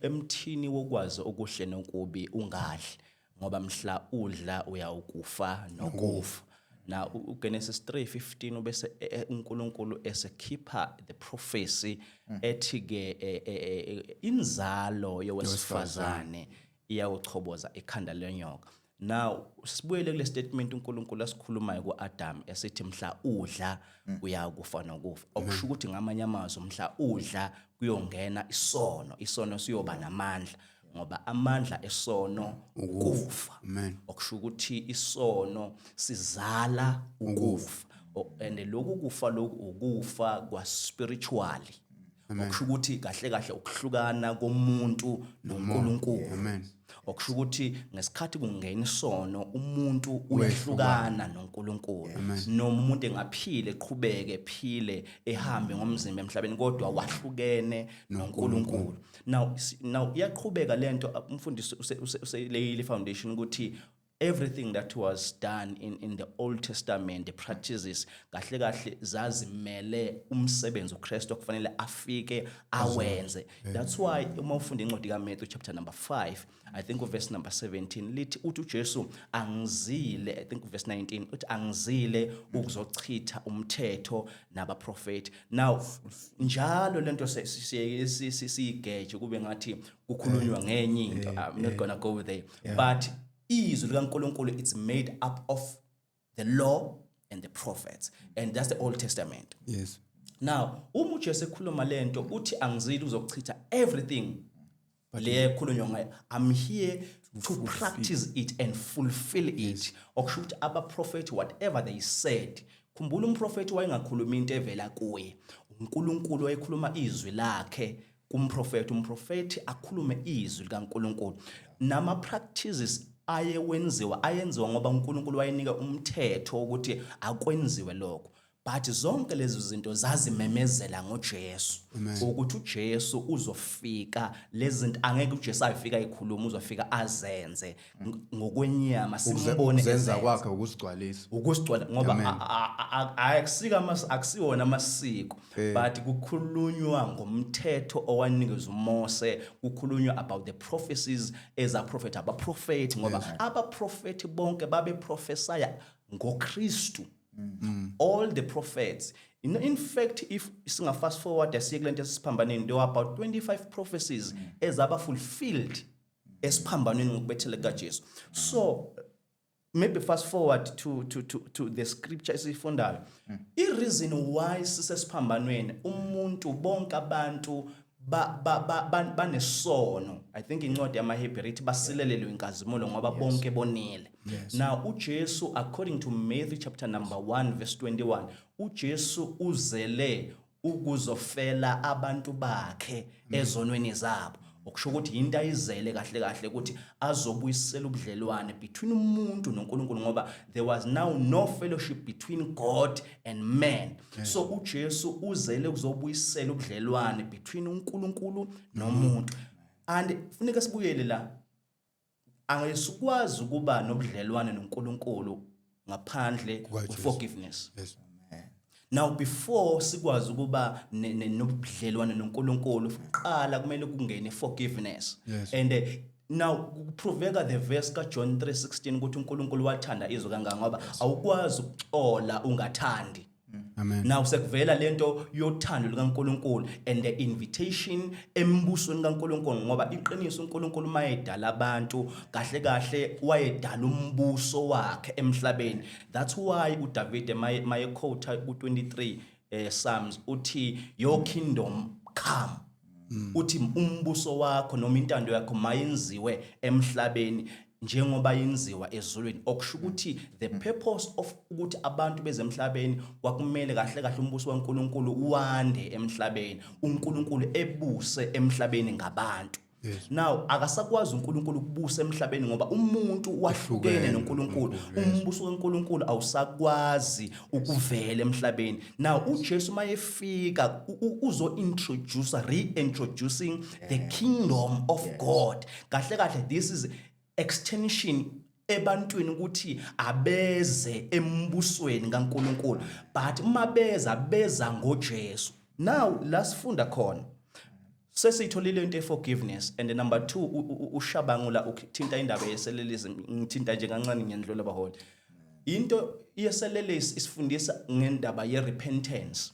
emthini wokwazi okuhle nokubi ungadli ngoba mhla udla uyawukufa nokufa. Now uGenesis 3:15 ubese uNkulunkulu esekhipha the prophecy ethi ke inzalo yowesifazane iyawuchoboza ekhanda lenyoka. Now sibuyele kule statement uNkulunkulu asikhulumayo kuAdam esithi mhla udla uyakufa nokufa. Okusho ukuthi ngamanye amazwi mhla udla kuyongena isono siyoba namandla ngoba amandla esono ukufa. Amen. Okusho ukuthi isono sizala ukufa. And lokhu kufa lokhu ukufa kwa spiritually. Okusho ukuthi kahle kahle ukuhlukana komuntu noNkulunkulu. Amen. Okusho ukuthi ngesikhathi kungena isono umuntu uyahlukana noNkulunkulu. Noma umuntu engaphile eqhubeke ephile ehambe ngomzimba emhlabeni kodwa wahlukene noNkulunkulu. Now iyaqhubeka lento umfundisi useyile foundation ukuthi everything that was done in the Old Testament, the practices kahle kahle zazimele umsebenzi uKristu okufanele afike awenze. That's why uma ufunda incwadi kaMatthew chapter number 5, I think verse number 17 lithi uthi uJesu angizile, I think verse 19 uthi angizile ukuzochitha umthetho nabaprofeti. Now njalo lento siyigeje kube ngathi kukhulunywa ngenye into. I'm not gonna go there, but izwi likaNkulunkulu it's made up of the law and the prophets, and that's the Old Testament. Yes. Now uJesu ekhuluma lento uthi angizile uzochitha everything le khulunywa ngayo, I'm here to practice it and fulfill it. Okusho ukuthi abaprofethi whatever they said, khumbula umprofethi wayengakhuluma into evela kuye, uNkulunkulu wayekhuluma izwi lakhe kumprofethi, umprofethi akhulume izwi likaNkulunkulu. Nama practices ayenziwa ngoba uNkulunkulu wayenika umthetho ukuthi akwenziwe lokho. But zonke lezi zinto zazimemezela ngoJesu ukuthi uJesu uzofika, lezi zinto angeke uJesu ayifika ekhuluma, uzofika azenze ngokwenyama, simbone ukuzenza kwakhe ukuzigcwalisa ukuzigcwala ngoba akusiwona amasiko, but kukhulunywa ngomthetho owanikezwa uMose, kukhulunywa about the prophecies as a prophet, abaprofethi ngoba abaprofethi bonke babe prophesy ngoKristu. All the prophets, in fact, if singa fast forward asiye kulento esiphambaneni, there were about 25 prophecies ezaba fulfilled esiphambaneni ngokubethela kaJesu. So maybe fast forward to the scripture esifundayo. I reason why sisesiphambanweni umuntu bonke abantu banesono, I think incwadi yamaHebrew ithi basilelelwe inkazimulo ngoba bonke bonile. Now uJesu, according to Matthew chapter number 1 verse 21, uJesu uzele ukuzofela abantu bakhe ezonweni zabo. Okusho ukuthi into ayizele kahle kahle ukuthi azobuyisela ubudlelwane between umuntu noNkulunkulu ngoba there was now no fellowship between God and man. So uJesu uzele ukuzobuyisela ubudlelwane between uNkulunkulu nomuntu. And funeka sibuyele la, angesikwazi ukuba nobudlelwane noNkulunkulu ngaphandle forgiveness. Now before sikwazi ukuba nobudlelwane noNkulunkulu, uqala kumele kungene forgiveness. And now kuproveka the verse ka John 3:16 ukuthi uNkulunkulu wathanda izwe kangaka ngoba awukwazi ukuxola ungathandi. Amen. Now sekuvela lento yothando likaNkulunkulu and the invitation embusweni kaNkulunkulu ngoba iqiniso uNkulunkulu mayedala abantu kahle kahle wayedala umbuso wakhe emhlabeni. That's why uDavid maye quote ku23 Psalms uthi your kingdom come. Uthi umbuso wakho noma intando yakho mayenziwe emhlabeni njengoba yenziwa ezulwini. Okusho ukuthi the purpose of ukuthi abantu bezemhlabeni kwakumele kahle kahle umbuso kaNkulunkulu wande emhlabeni, uNkulunkulu ebuse emhlabeni ngabantu. Now akasakwazi uNkulunkulu ukubusa emhlabeni ngoba umuntu wahlukene noNkulunkulu, umbuso kaNkulunkulu awusakwazi ukuvela emhlabeni. Now uJesu mayefika uzo reintroducing the kingdom of God. Kahle kahle this is extension ebantwini ukuthi abeze embusweni kaNkulunkulu, but mabeza beza ngoJesu. Now lasifunda khona sesitholile into forgiveness, and number 2 ushabangula ukuthinta indaba yeselelisi, ngithinta nje kancane ngiyandlula baholi. Into yeselelisi isifundisa ngendaba ye repentance,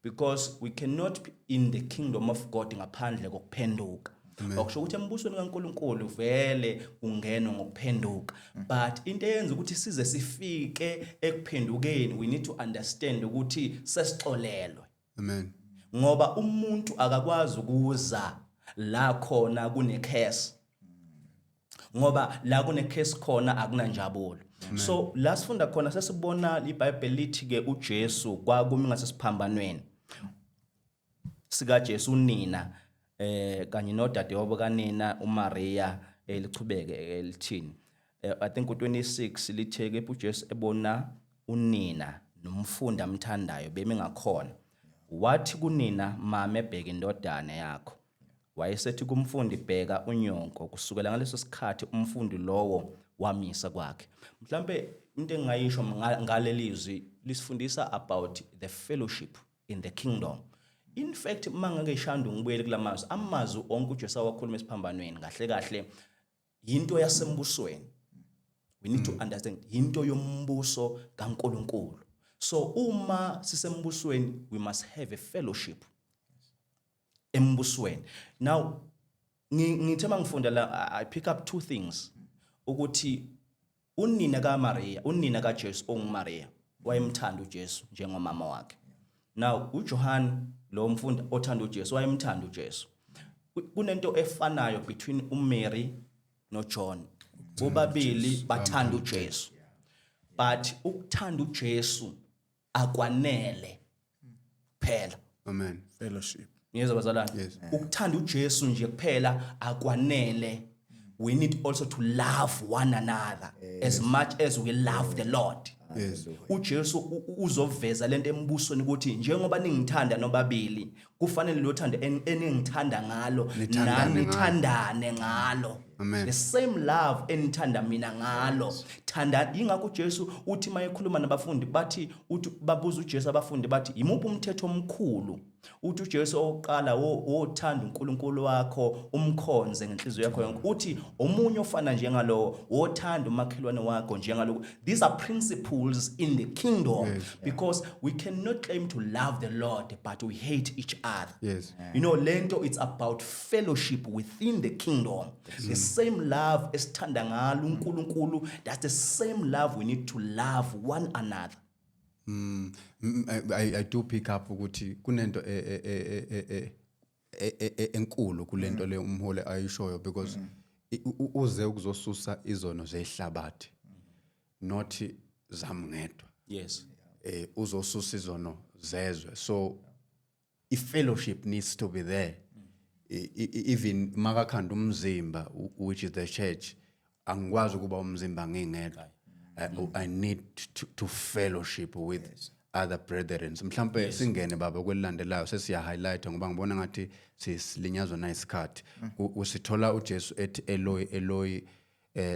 because we cannot be in the kingdom of God ngaphandle kokuphenduka. Okusho ukuthi embusweni kaNkulunkulu vele ungenwa ngokuphenduka, but into eyenza ukuthi size sifike ekuphendukeni, we need to understand ukuthi sesixolelwe. Amen. Ngoba umuntu akakwazi ukuza la khona kune curse, ngoba la kune curse khona akunanjabulo. So lasifunda khona sesibona iBhayibheli lithi ke uJesu kwakumi ngasesiphambanweni sika Jesu unina kanye nodadewabo kanina uMaria lichubeke lithini. I think u26 litheke uJesu ebona unina nomfundi amthandayo bemi ngakhona. Wathi kunina mama ebheka indodana yakho. Wayesethi kumfundi bheka unyonko. Kusukela ngaleso sikhathi umfundi lowo wamisa kwakhe. Mhlambe into engayisho ngalelizwi lisifundisa about the fellowship in the kingdom. In fact mangake ishanda ngibuyele kulamazwi, amazwi onke uJesu wakhuluma esiphambanweni kahle kahle into yasembusweni. We need to understand into yombuso kaNkulunkulu. So uma sisembusweni we must have a fellowship embusweni. Now ngithema ngifunda la I pick up 2 things ukuthi unina kaMaria, unina kaJesu onguMaria wayemthanda uJesu njengomama wakhe. Now uJohn lo mfundi othanda uJesu wayemthanda uJesu. kunento efanayo between uMary noJohn. Bobabili bathanda uJesu. But ukuthanda uJesu akwanele phela. Amen. Fellowship. Ngiyezwa bazalwane. Yes. Ukuthanda uJesu nje kuphela akwanele. We need also to love one another as much as we love the Lord. Yes. uJesu uzoveza lento embusweni ukuthi njengoba ningithanda nobabili kufanele lo thando eningithanda ngalo nami nithandane ngalo. Amen. The same love enithanda mina ngalo. Thanda ingakho uJesu uthi mayekhuluma nabafundi bathi uthi babuza uJesu abafundi bathi imuphi umthetho omkhulu? Uthi uJesu oqala wothanda uNkulunkulu wakho umkhonze ngenhliziyo yakho yonke. Uthi omunye ofana njengalo wothanda umakhelwane wakho njengalo. These are principles in the kingdom because we cannot claim to love the Lord but we hate each other. Yes. You know, lento it's about fellowship within the kingdom. The same love esithanda ngalo uNkulunkulu, that's the same love we need to love one another. I do pick up ukuthi kunento enkulu kulento le umholi ayishoyo because uze ukuzosusa izono zehlabathi not zamngedwa. Yes. Uzosusa izono zezwe, so fellowship needs to be there. Even makakhanda umzimba which is the church, angikwazi ukuba umzimba ngingedwa. I need to fellowship with other brethren. Mhlambe singene baba kwelilandelayo sesiya highlight ngoba ngibona ngathi sisilinyazwa na isikhathi. Usithola uJesu ethi Eloi Eloi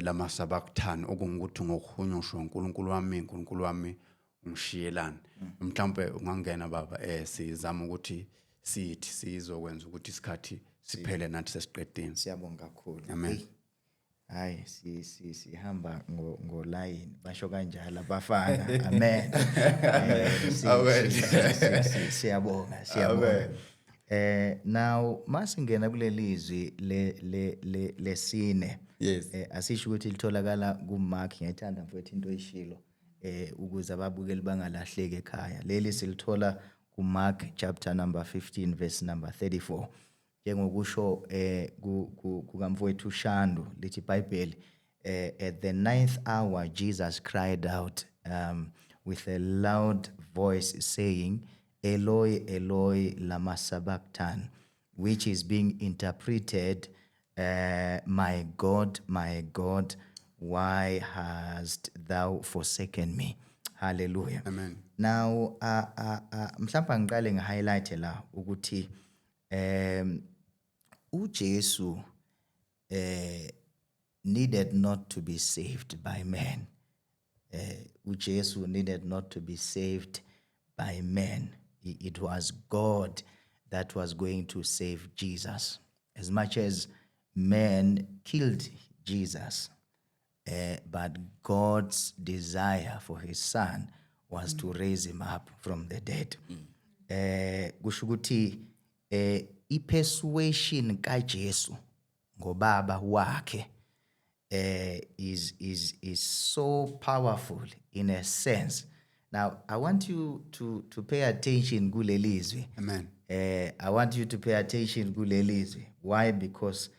lama sabachthani okungukuthi ngokuhunyushwa uNkulunkulu wami ungishiyelani. Mhlambe ungangena baba sizama ukuthi sithi sizokwenza ukuthi isikhathi siphele nathi sesiqedini. Siyabonga kakhulu. Amen. Hayi sihamba ngoline basho kanjalo abafana. Amen. Siyabonga. Now masingena kulelizwi lesine. Yes. Asisho ukuthi litholakala kuMark, ngiyithanda mfowethu into eyishilo ukuze ababukeli bangalahleki ekhaya. Leli silithola kuMark chapter number 15 verse number 34. Njengokusho kukamfowethu uShandu lithi iBhayibheli at the 9th hour Jesus cried out with a loud voice saying, Eloi Eloi lama sabachthani, which is being interpreted my God, why hast thou forsaken me? Hallelujah. Amen. Now mhlawumbe ngiqale ngihighlight la ukuthi uJesu needed not to be saved by men. uJesu needed not to be saved by men. It was God that was going to save Jesus. As much as men killed Jesus, but God's desire for his son was to raise him up from the dead. Kusho ukuthi i-persuasion kaJesu ngobaba wakhe is so powerful in a sense. Now I want you to pay attention kulelizwi. Amen. I want you to pay attention kulelizwi. Why? Because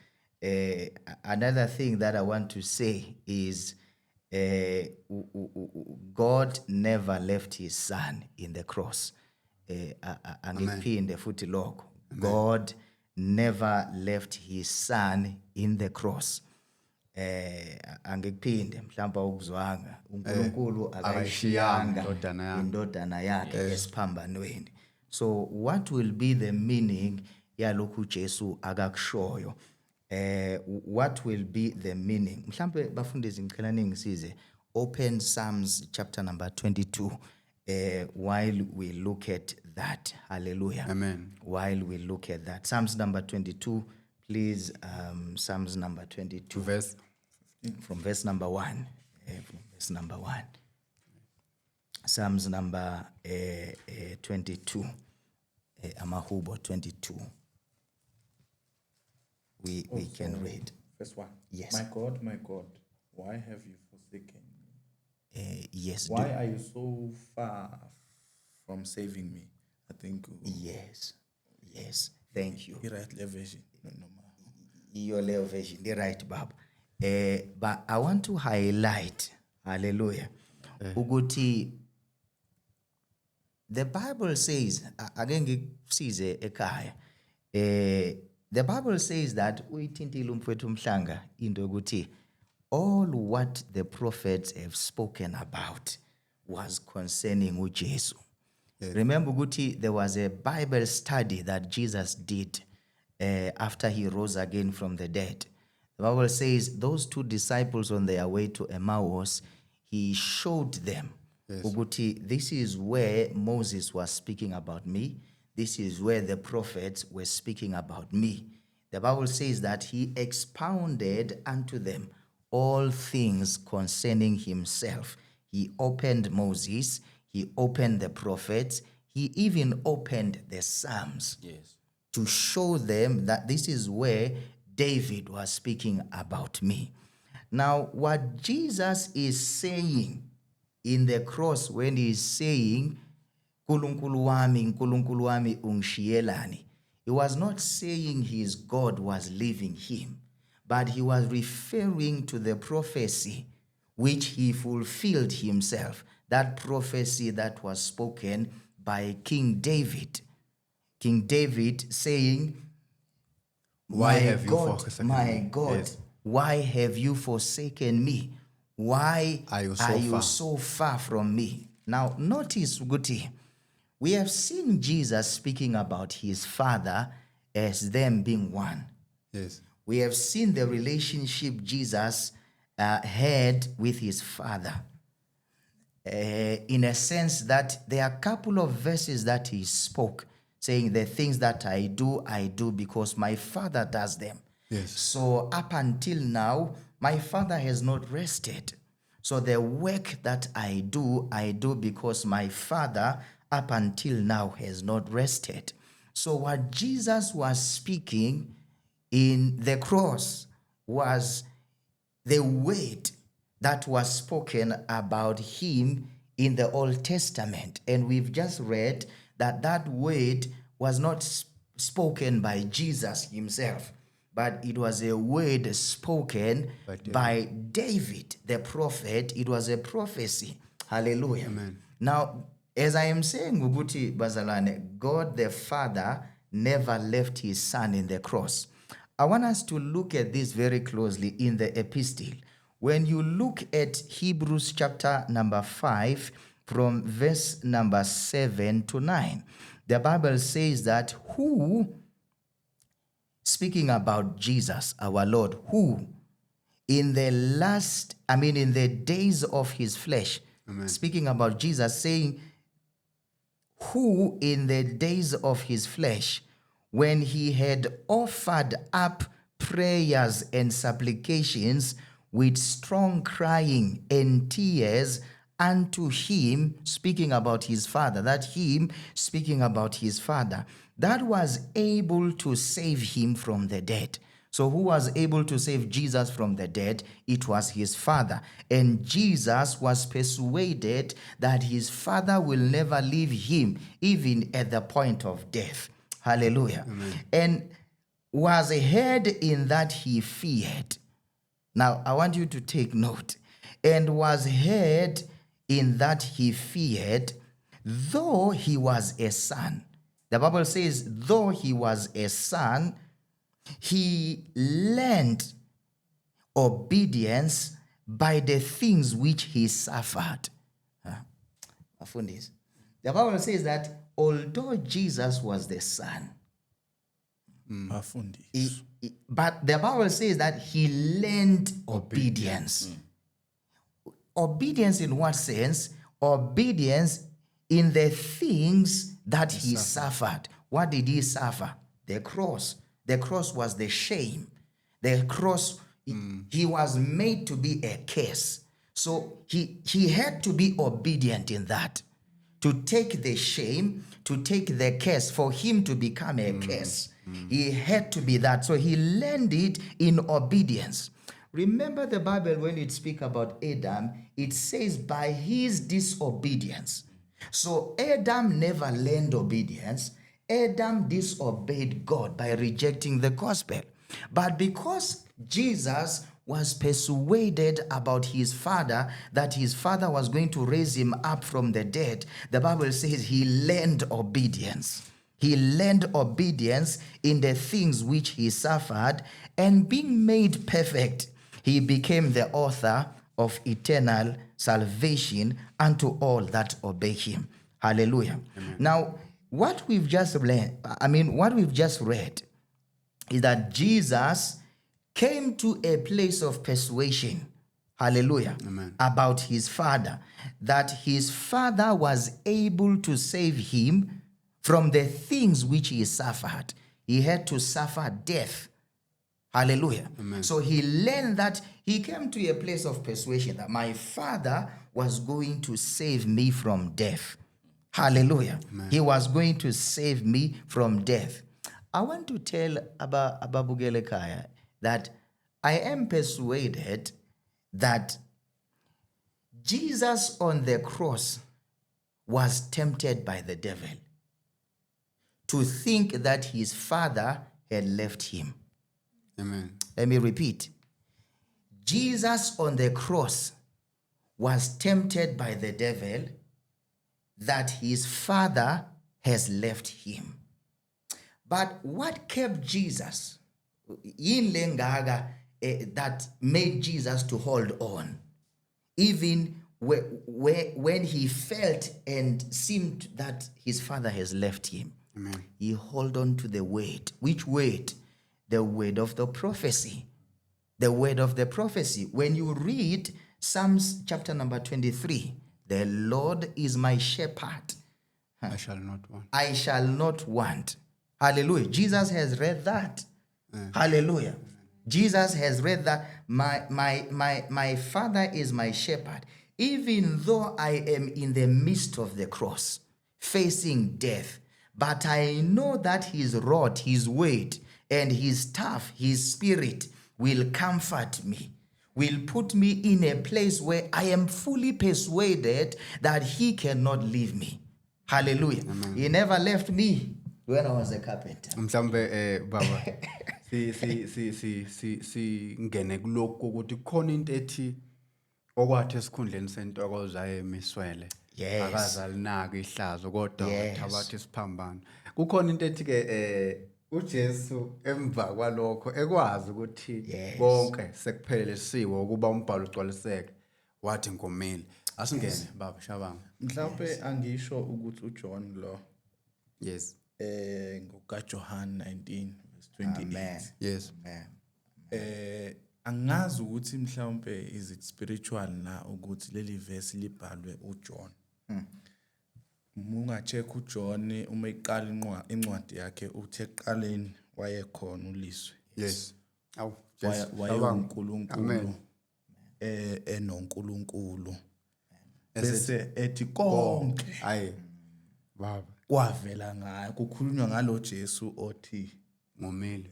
another thing that I want to say is God never left his son in the cross. Angiphinde futhi lokho. God never left his son in the cross. Angikuphinde mhlawumbe ukuzwanga uNkulunkulu akayishiyanga indodana yakhe esiphambanweni. So what will be the meaning yalokhu Jesu akakushoyo? What will be the meaning? Mhlawumbe bafundisi ngicela ningisize open Psalms chapter number 22 while we look at that. Hallelujah. Amen. While we look at that. Psalms number 22, please. Psalms number 22. Verse From verse number 1. From verse number 1. Psalms number 22. Amahubo 22. We can read. Verse 1. Yes. My God, why have you forsaken me? Yes. Why are you so far from saving me? I think. Yes. Thank you. Right version. No. Your level version, the right, Bob. But I want to highlight, hallelujah, ukuthi the Bible says, again, ngikusize ekhaya, the Bible says that uyithintile umfowethu uMhlanga into ukuthi all what the prophets have spoken about was concerning uJesu. Remember ukuthi there was a Bible study that Jesus did after he rose again from the dead. The Bible says those two disciples on their way to Emmaus, he showed them ukuthi this is where Moses was speaking about me. This is where the prophets were speaking about me. The Bible says that he expounded unto them all things concerning himself. He opened Moses, he opened the prophets, he even opened the Psalms to show them that this is where David was speaking about me. Now, what Jesus is saying in the cross when he is saying, Nkulunkulu wami ungishiyelani, he was not saying his God was leaving him, but he was referring to the prophecy which he fulfilled himself, that prophecy that was spoken by King David. King David saying, Why have you God, forsaken my me?" God, Yes. why have you forsaken me? Why Are you so are you far? so far from me? Now, notice, Guti, we have seen Jesus speaking about his Father as them being one. Yes. We have seen the relationship Jesus had with his Father. In a sense that there are a couple of verses that he spoke, saying the things that I do because my Father does them. Yes. So up until now, my Father has not rested. So the work that I do because my Father up until now has not rested. So what Jesus was speaking in the cross was the word that was spoken about him in the Old Testament. And we've just read that that word was not spoken by Jesus himself, but it was a word spoken by David, the prophet. It was a prophecy. Hallelujah. Amen. Now, as I am saying, Ubuti Bazalane, God the Father never left his Son in the cross. I want us to look at this very closely in the epistle. When you look at Hebrews chapter number 5, from verse number 7 to 9, the Bible says that who, speaking about Jesus, our Lord, who in the days of his flesh, speaking about Jesus, saying, who in the days of his flesh, when he had offered up prayers and supplications with strong crying and tears unto him, speaking about his Father, that him speaking about his Father, that was able to save him from the dead. So who was able to save Jesus from the dead? It was his Father. And Jesus was persuaded that his Father will never leave him, even at the point of death. Hallelujah. Amen. And was heard in that he feared. Now, I want you to take note. And was heard in that he feared, though he was a son. The Bible says, though he was a son, he learned obedience by the things which he suffered. The Bible says that although Jesus was the son, but the Bible says that he learned obedience. Obedience in what sense? Obedience in the things that he suffered. What did he suffer? The cross. The cross was the shame. The cross, he was made to be a curse. So he had to be obedient in that. To take the shame, to take the curse, for him to become a curse. He had to be that. So he learned it in obedience. Remember the Bible when it speaks about Adam, it says by his disobedience. So Adam never learned obedience. Adam disobeyed God by rejecting the gospel. But because Jesus was persuaded about his Father, that his Father was going to raise him up from the dead, the Bible says he learned obedience. He learned obedience in the things which he suffered, and being made perfect, he became the author of eternal salvation unto all that obey him. Hallelujah. Amen. Now, what we've just read is that Jesus came to a place of persuasion, hallelujah, Amen. About his Father, that his Father was able to save him from the things which he suffered. He had to suffer death. Hallelujah. Amen. So he learned that, he came to a place of persuasion that my Father was going to save me from death. Hallelujah. Amen. He was going to save me from death. I want to tell Ababugele Kaya that I am persuaded that Jesus on the cross was tempted by the devil to think that his Father had left him. Amen. Let me repeat. Jesus on the cross was tempted by the devil that his Father has left him. But what kept Jesus, that made Jesus to hold on, even when he felt and seemed that his Father has left him? Amen. He held on to the word. Which word? The word of the prophecy. The word of the prophecy. When you read Psalms chapter number 23, the Lord is my shepherd. I shall not want. I shall not want. Hallelujah. Jesus has read that. Hallelujah. Jesus has read that. My Father is my shepherd. Even though I am in the midst of the cross, facing death, but I know that his rod, his word, and his staff, his spirit will comfort me, will put me in a place where I am fully persuaded that he cannot leave me. Hallelujah. Amen. He never left me when I was a carpenter. Mhlambe baba si ngene kuloko ukuthi khona into ethi okwathi esikhundleni sentokozo ayemiswele Yes. akazalinaka ihlazo kodwa wathabatha isiphambano. Kukhona into ethi ke uJesu emva kwalokho ekwazi ukuthi bonke sekuphelelisiwe ukuba umbhalo ugcwaliseke wathi ngomile. Asingene baba Shabanga. Mhlawumbe angisho ukuthi uJohn lo. Yes. Ngoka John 19:28. Amen. Yes. Amen. Angazi ukuthi mhlawumbe is it spiritual na ukuthi leli verse libhalwe uJohn. Munga check uJohn uma iqala incwadi yakhe uthi eqaleni wayekhona uLizwi. Yes. Awu wayeUNkulunkulu enoNkulunkulu. Bese ethi konke hayi baba kwavela ngayo kukhulunywa ngalo Jesu othi ngomile.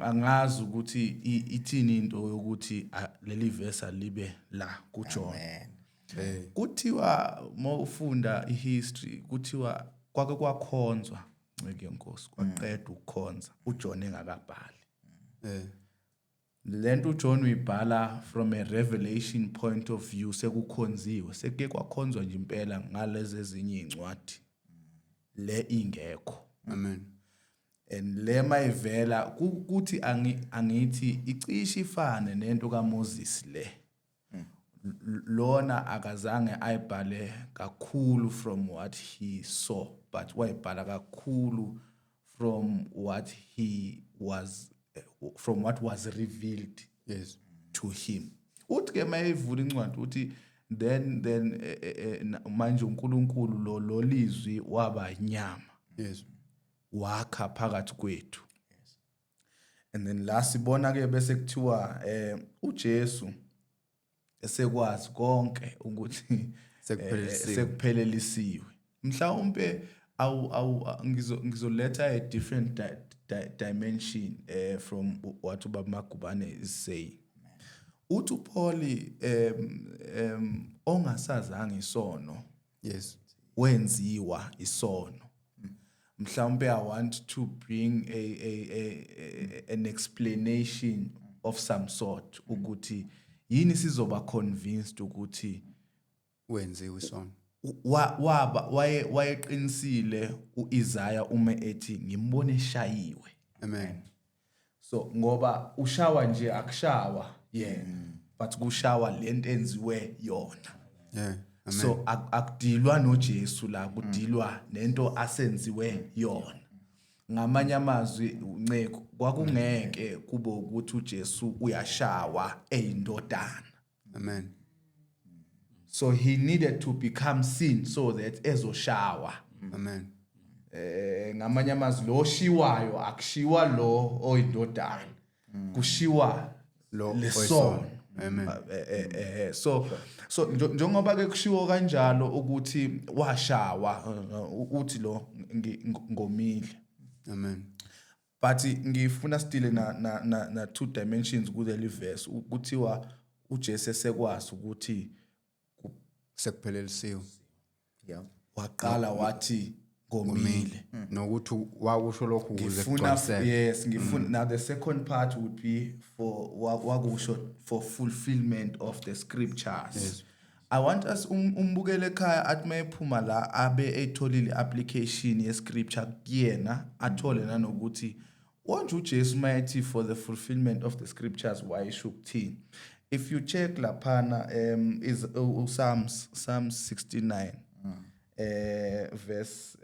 Angazi ukuthi ithini into yokuthi leli verse libe la kuJohn. Kuthiwa mawufunda ihistory kuthiwa kwake kwakhonzwa nceke yenkosi kwaqedwa ukukhonza uJohn engakabhali. Lento uJohn uyibhala from a revelation point of view sekukhonziwe sekuke kwakhonzwa nje impela ngalezi ezinye incwadi le ingekho. Amen. And le mayivela ukuthi angithi icishe ifane nento kaMoses le. Lona akazange ayibhale kakhulu from what he saw but wayibhala kakhulu from what was revealed to him. Uthi ke mayivula incwadi uthi then manje uNkulunkulu lo lizwi waba inyama. Yes. Wakha phakathi kwethu. And then la sibona ke bese kuthiwa uJesu esekwazi konke ukuthi sekuphelelisiwe. Mhlawumbe ngizoletha a different dimension from what ubaba Magubane is saying. Uthi Paul ongasazange isono. Yes. Wenziwa isono. mhlawumbe I want to bring an explanation of some sort ukuthi yini sizoba convinced ukuthi wenziwe isono. wayeqinisile uIsaiah uma ethi ngimbone eshayiwe. Amen. So ngoba ushawa nje akushawa yena but kushawa lento enziwe yona. Yeah. Amen. So akudilwa noJesu la kudilwa nento asenziwe yona. Ngamanye amazwi unceko kwakungeke kube ukuthi uJesu uyashawa eyindodana. Amen. So he needed to become sin so that ezoshawa. Amen. Ngamanye amazwi lo shiwayo akushiwa lo oyindodana. Kushiwa Lo lesono. Amen. So njengoba ke kushiwo kanjalo ukuthi washawa uthi lo ngomile. Amen. But ngifuna still na two dimensions kule verse ukuthiwa uJesu esekwazi ukuthi Sekuphelelisiwe. Yeah. waqala wathi ngomile. Nokuthi wakusho lokhu ukuze Ngifuna kugcwaliseke. yes ngifuna now the second part would be for wakusho for fulfillment of the scriptures. Yes. I want us umbukele ekhaya athi mayephuma la abe etholile application ye scripture kuyena athole nanokuthi wonke uJesu mayethi for the fulfillment of the scriptures wayisho ukuthini. If you check laphana is Psalms 69 verse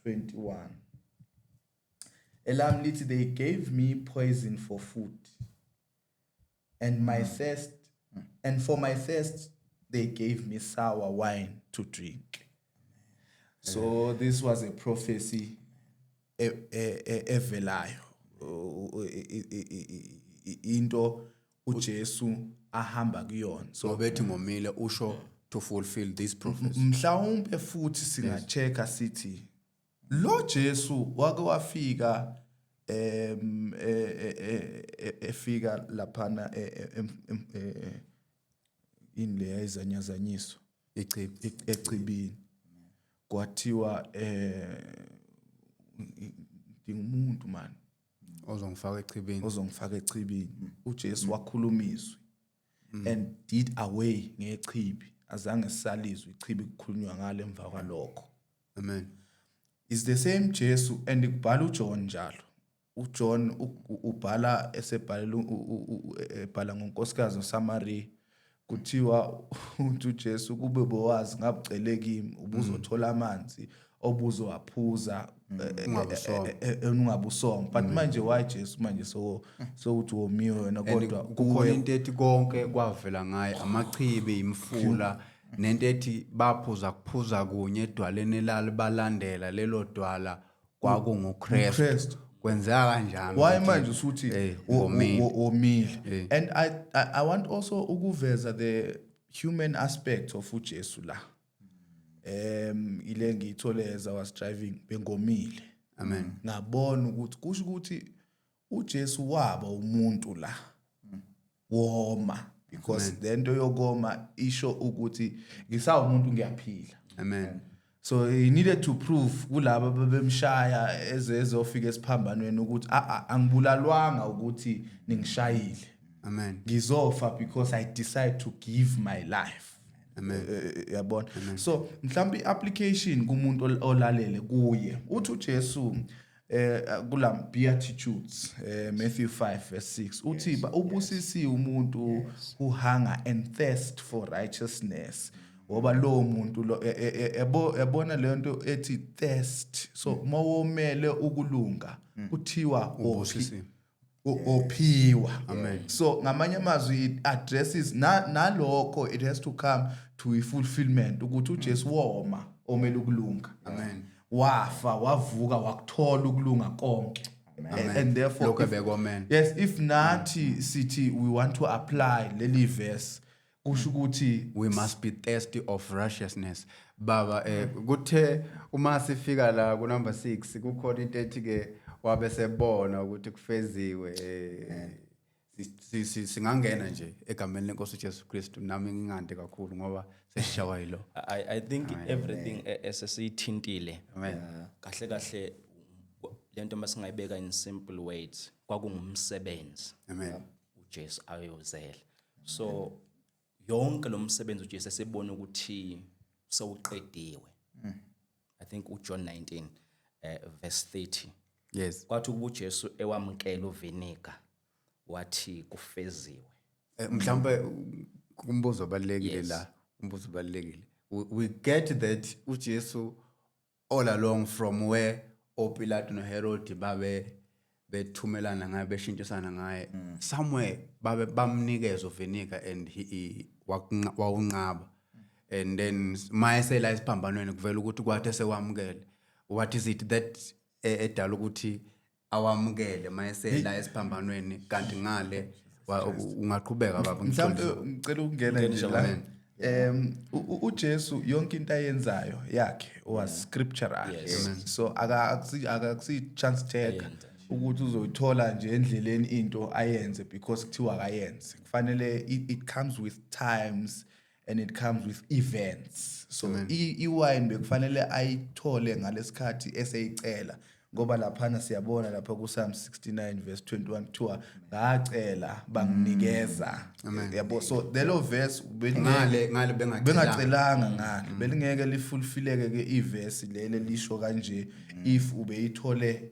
21. Elam lithi they gave me poison for food and my thirst and for my thirst they gave me sour wine to drink. So this was a prophecy evelayo into uJesu ahamba kuyona. So Ngobethi ngomile usho to fulfill this prophecy. mhlawumbe futhi singacheka sithi lo Jesu wake wafika efika laphana inle yayizanyazanyiso Ichibi. echibini kwathiwa dingumuntu man Ozongifaka echibini. ozongifaka echibini. uJesu wakhulumizwe and did away ngechibi azange sisalizwe ichibi kukhulunywa ngale emva kwalokho. Amen. Is the same Jesu and kubhala uJohn njalo. uJohn ubhala esebhala ebhala ngonkosikazi uSamaria kuthiwa uJesu kube bowazi ngabucele kimi ubuzothola amanzi obuzowaphuza ungabusoma. But manje why Jesu manje so uthi womiwe wena kodwa kukhona into ethi konke kwavela ngaye amachibi imfula nento ethi baphuza kuphuza kunye edwaleni lalibalandela lelo dwala kwakunguKristu. Kwenzeka kanjani? why manje usuthi ngomile. omile. And I want also ukuveza the human aspect of uJesu la. Ile ngitholeza was driving bengomile. Amen. Ngabona ukuthi kusho ukuthi uJesu waba umuntu la woma because lento yokoma isho ukuthi ngisawu umuntu ngiyaphila. Amen. So he needed to prove kulabo bebemshaya ezofika esiphambanweni ukuthi angibulalwanga ukuthi ningishayile. Amen. Ngizofa because I decide to give my life. Amen. Yabona. So mhlawumbe iapplication kumuntu olalele kuye uthi uJesu kula Beatitudes Matthew 5:6 uthi ubusisi umuntu who hunger and thirst for righteousness ngoba lo muntu lo yabona lento ethi thirst. So mawomele ukulunga uthiwa Ubusisi. ophiwa. Amen. So ngamanye amazwi it addresses nalokho it has to come to a fulfillment ukuthi uJesu woma omele ukulunga. Amen. Wafa wavuka wakuthola ukulunga konke. And therefore Lokho bekomen. yes if nathi sithi we want to apply leli verse kusho ukuthi We must be thirsty of righteousness. Baba kuthe uma sifika la ku number 6 kukhona into ethi ke wabe sebona ukuthi kufeziwe singangena nje egameni lenkosi uJesu Kristu nami ngingande kakhulu ngoba sesishawa yilo. I think everything esesiyithintile kahle kahle lento masingayibeka in simple words kwakungumsebenzi Amen. uJesu ayozela. So yonke lo msebenzi uJesu esebona ukuthi sewuqediwe. I think uJohn 19 verse 30. Yes. Kwathi ukuba uJesu ewamkela uvinika wathi kufeziwe. Mhlambe kumbuzo obalekile Yes. la, umbuzo obalekile. We get that uJesu all along from where oPilato noHerod babe bethumelana ngaye beshintshisana ngaye somewhere babe bamnikeza uvinika and he wawunqaba and then mayesela isiphambanweni kuvela ukuthi kwathi esekwamukele. What is it that edala ukuthi awamukele mayesela esiphambanweni kanti ngale ungaqhubeka baba Mhlawumbe ngicela ukungena nje la. uJesu yonke into ayenzayo yakhe was scriptural. So akakusi chance take ukuthi uzoyithola nje endleleni into ayenze because kuthiwa akayenze. Kufanele it comes with times and it comes with events. So iwine bekufanele ayithole ngalesikhathi eseyicela ngoba laphana siyabona lapha ku Psalm 69 verse 21 kuthiwa ngacela banginikeza. Yabo, so lelo verse ngale bengacelanga ngale belingeke lifulfilleke ke iverse lele lisho kanje if ubeyithole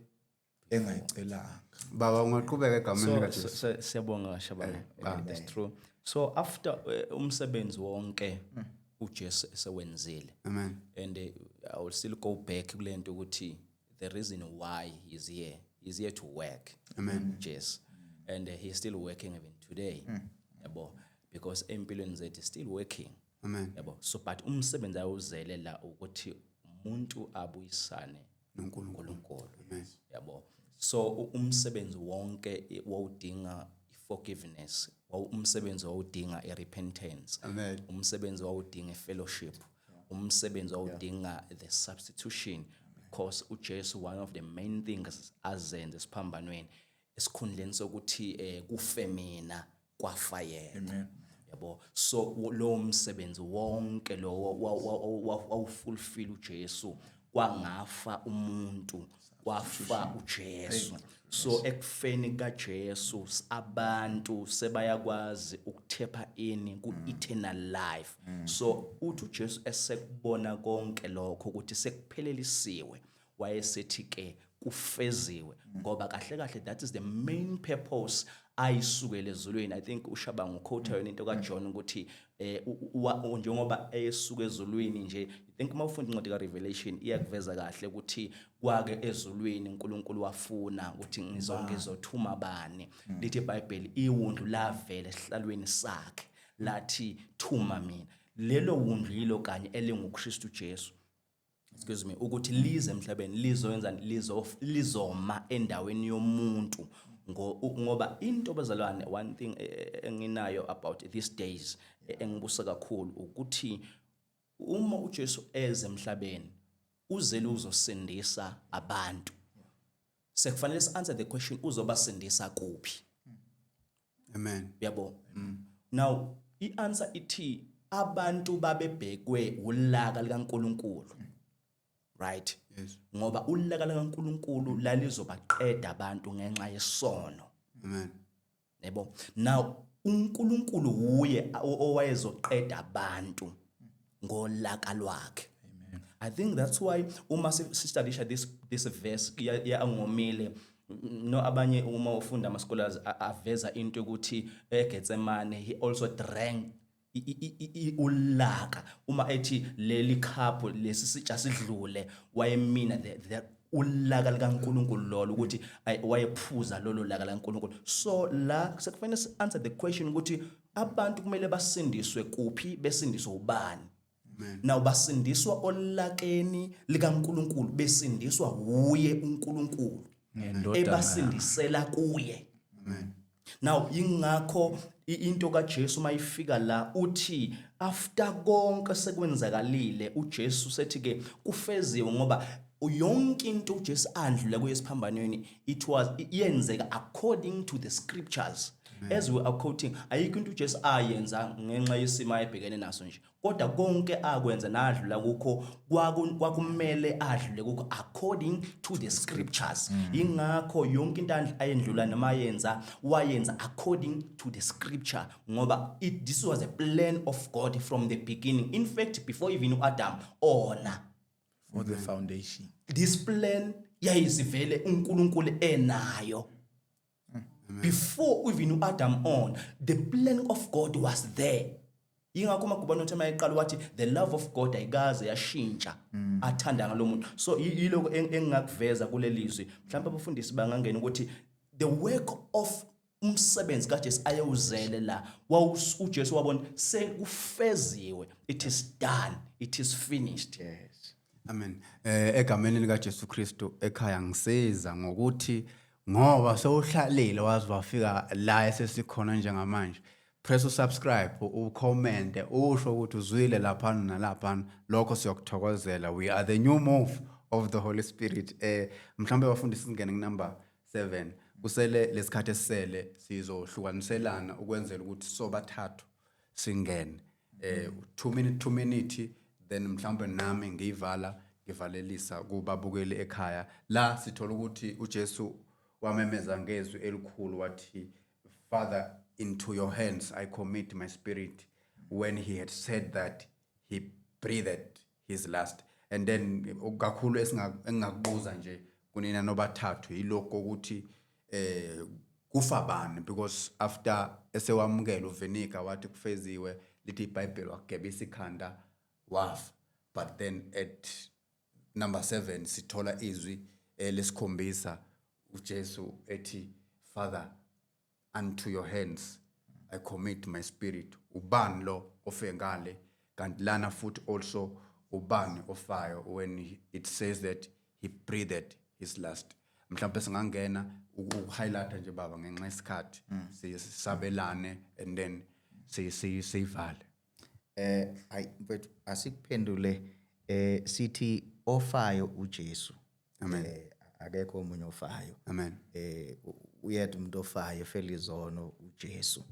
engayicelanga. Baba ungaqhubeka egameni likaJesu. So siyabonga shabana. That's true. So after umsebenzi wonke uJesu esewenzile. Amen. And I will still go back kulento ukuthi the reason why he's here to work. Amen. Yes. And he's still working even today. Yabo, because empilweni zethu still working. Amen. Yabo. So but umsebenzi awuzele la ukuthi umuntu abuyisane noNkulunkulu. Amen. Yabo. So umsebenzi wonke wawudinga forgiveness, umsebenzi wawudinga repentance. Amen. Umsebenzi wawudinga fellowship. Umsebenzi wawudinga the substitution. Because uJesu one of the main things azenze esiphambanweni esikhundleni sokuthi kufe mina kwafa yena. Yabo, so lo msebenzi wonke lo wawufulfill uJesu kwangafa umuntu kwafa uJesu. So ekufeni kaJesu abantu sebayakwazi ukuthepha ini ku eternal life. So uthi uJesu esekubona konke lokho ukuthi sekuphelelisiwe wayesethi ke kufeziwe ngoba kahle kahle that is the main purpose ayisukele ezulwini. I think uShabanga uquote yona into kaJohn ukuthi njengoba esuke ezulwini nje. I think mawufunda incwadi kaRevelation iyakuveza kahle ukuthi kwake ezulwini uNkulunkulu wafuna ukuthi ngizothuma bani. Lithi iBhayibheli iwundu lavela esihlalweni sakhe lathi thuma mina. Lelo wundu yilo kanye elinguKristu Jesu. Excuse me, ukuthi lize emhlabeni lizoyenza lizoma endaweni yomuntu ngoba into bezalwane one thing enginayo about these days engibusa kakhulu ukuthi uma uJesu eze emhlabeni uzele uzosindisa abantu. Sekufanele answer the question uzobasindisa kuphi. Amen. Yabo. Now i-answer ithi abantu babebhekwe ulaka likaNkulunkulu. Right? Yes. Ngoba ulaka likaNkulunkulu lalizobaqeda abantu ngenxa yesono. Amen. Yebo. Now uNkulunkulu uye owayezoqeda abantu ngolaka lwakhe. Amen. I think that's why uma sistudisha this verse ya ngomile no abanye uma ufunda ama scholars aveza into ukuthi eGetsemane he also drank ulaka uma ethi leli cup lesi sitsha sidlule wayemina the ulaka likaNkulunkulu lolo ukuthi wayephuza lolo laka likaNkulunkulu. So la sekufanele answer the question ukuthi abantu kumele basindiswe kuphi besindiswe ubani. Now basindiswa olakeni likaNkulunkulu besindiswa uye uNkulunkulu ebasindisela kuye. Amen. Now ingakho into kaJesu mayifika la uthi after konke sekwenzakalile uJesu sethi ke kufeziwe ngoba yonke into uJesu andlule kuyesiphambanweni it was yenzeka according to the scriptures. As we are quoting, ayikho into uJesu ayenza ngenxa yesimo ayebhekene naso nje, kodwa konke akwenza nadlula kukho kwakumele adlule kukho according to the scriptures. Ingakho yonke into ayendlula noma yenza wayenza according to the scripture, ngoba this was a plan of God from the beginning. In fact, before even Adam ona For the foundation. this plan yayisivele uNkulunkulu enayo. Before even Adam on, the plan of God was there. Ingakho magubane uthi mayiqala wathi the love of God ayikaze yashintsha athanda ngalomuntu. So yiloko engingakuveza kulelizwi. Mhlawumbe abafundisi bangangena ukuthi the work of umsebenzi kaJesu ayewuzele la uJesu wabona sekufeziwe, it is done, it is finished. Yes. Amen. Egameni lika Jesu Kristu ekhaya ngisiza ngokuthi ngoba sewuhlalile wazi wafika la esesikhona njengamanje. Press usubscribe, ucomment, usho ukuthi uzwile lapha nalapha, lokho siyokuthokozela. We are the new move of the Holy Spirit. Mhlambe bafundisi singene number 7. Kusele lesikhathi esele sizohlukaniselana ukwenzela ukuthi sobathathu singene. 2 minutes then mhlambe nami ngivalelisa kubabukeli ekhaya. La sithola ukuthi uJesu wamemeza ngezwi elikhulu wathi, Father, into your hands I commit my spirit. When he had said that, he breathed his last. And then kakhulu engakubuza nje kunina nobathathu iloko ukuthi kufa bani, because after esewamukela uVenika wathi kufeziwe lithi iBhayibheli wagebisa ikhanda wafa. But then at number 7 sithola izwi lesikhombisa uJesu ethi, Father, unto your hands I commit my spirit. Ubani lo ofengale, kanti lana futhi also ubani ofayo when it says that he breathed his last. Mhlawumbe singangena ukuhighlighta nje baba ngenxa yesikhathi sisabelane and then sivale. But asikuphendule sithi ofayo uJesu. Amen. Akekho omunye ofayo. Amen. Uyedwa umuntu ofayo ufela izono uJesu.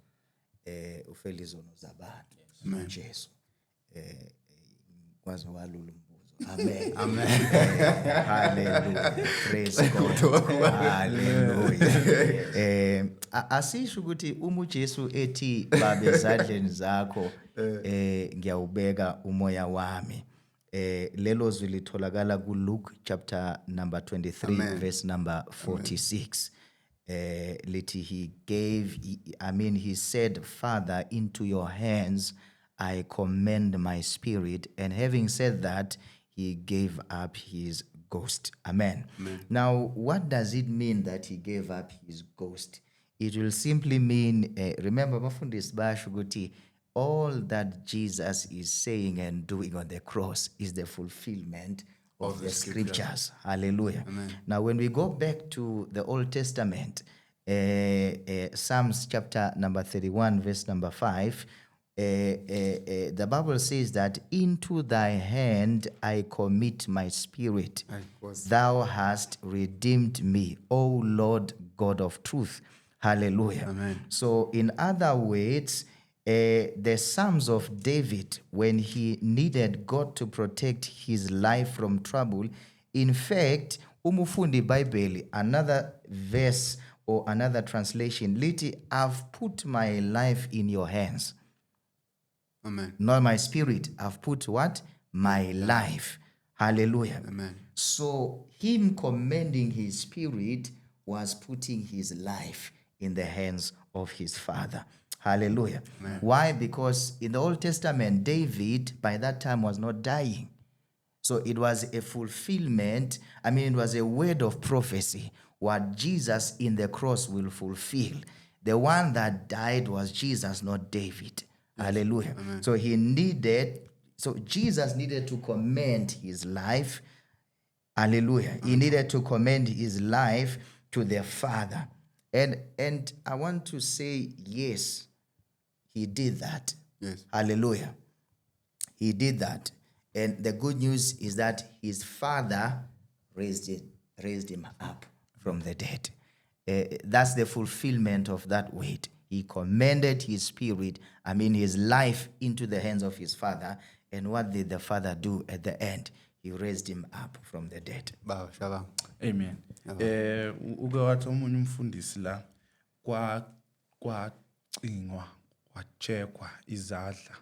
Ufela izono zabantu uJesu. Kwazi walula umbuzo. Amen. Amen. Hallelujah. Praise God. Hallelujah. Asisho ukuthi uma uJesu ethi baba ezandleni zakho ngiyawubeka umoya wami. Lelo zwi litholakala ku Luke chapter number 23. Amen. Verse number 46. Lithi he said, Father, into your hands I commend my spirit. And having said that, he gave up his ghost. Amen. Amen. Now, what does it mean that he gave up his ghost? It will simply mean, remember, bafundisi basho ukuthi all that Jesus is saying and doing on the cross is the fulfillment of the scriptures. Hallelujah. Amen. Now, when we go back to the Old Testament, Psalms chapter number 31, verse number 5, the Bible says that into thy hand I commit my spirit. Thou hast redeemed me, O Lord God of truth. Hallelujah. Amen. So in other words, the Psalms of David, when he needed God to protect his life from trouble, in fact, umufundi Bible, another verse or another translation, liti, I've put my life in your hands. Amen. Not my spirit, I've put what? My life. Hallelujah. Amen. So him commending his spirit was putting his life in the hands of his Father. Hallelujah. Amen. Why? Because in the Old Testament, David by that time was not dying. So it was a fulfillment. It was a word of prophecy. What Jesus in the cross will fulfill. The one that died was Jesus, not David. Yes. Hallelujah. Amen. So Jesus needed to commend his life. Hallelujah. He needed to commend his life to the Father. And I want to say, yes, he did that. Yes. Hallelujah. He did that. And the good news is that his Father raised him up from the dead. That's the fulfillment of that word. He commended his spirit, his life into the hands of his Father. And what did the Father do at the end? He raised him up from the dead. Baba, shabang. Amen. Uke wathi omunye umfundisi la kwacingwa kwachekwa izadla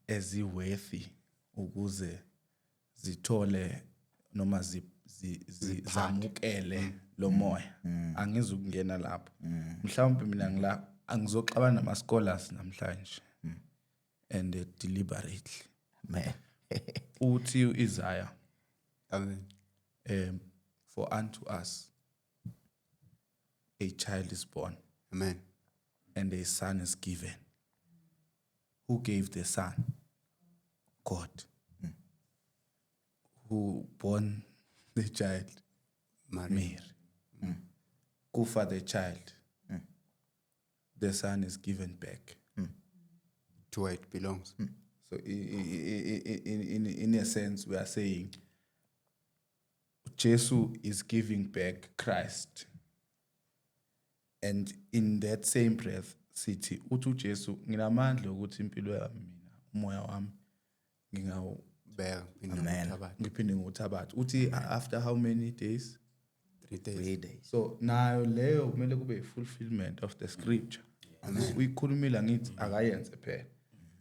eziworthy ukuze zithole noma zamukele lo moya. Angizukungena lapho. Mhlawumbe mina ngila angizoxabana nama scholars namhlanje. And deliberately. Amen. Uthi Isaiah, Amen. for unto us a child is born, Amen. and a son is given. Who gave the son? God. Who born the child? Mary. Kufa the child. The son is given back. To where it belongs. So in a sense, we are saying Jesus is giving back Christ. And in that same breath, sithi uthi Jesu nginamandla ukuthi impilo yami mina umoya wami Bear in Amen. ngiphinde nguthabathe. Uthi after how many days? 3 days. 3 days. So nayo leyo kumele kube fulfillment of the scripture. Uyikhulumile ngithi akayenze phela.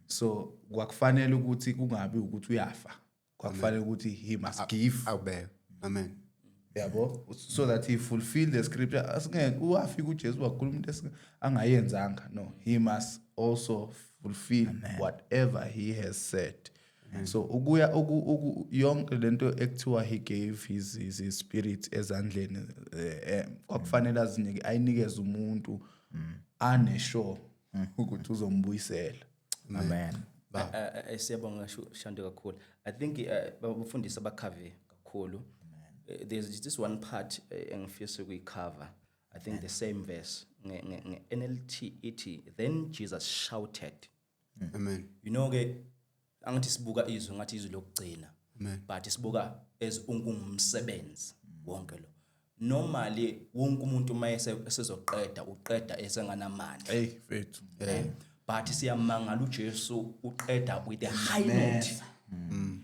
So kwakufanele ukuthi kungabi ukuthi uyafa. Kwakufanele ukuthi he must give. Bear. Amen. Yabo, so that he fulfill the scripture. Asingeke uwafika uJesu wakhuluma into angayenzanga. No, he must also fulfill whatever he has said. So ukuya yonke lento ekuthiwa he gave his spirit ezandleni kwakufanele ayinikeze umuntu anesure ukuthi uzombuyisela. Amen. Siyabonga Shandu kakhulu. I think babafundisi abakhave kakhulu. There's this one part engifisa ukuyicover. I think the same verse NLT ithi, then Jesus shouted. Amen. You know ke angithi sibuka izwi ngathi izwi lokugcina. But sibuka as ungumsebenzi wonke lo. Normally wonke umuntu mayese sezoqeda uqeda esenganamandla. Hey, faith. But siyamangala uJesu uqeda with a high note.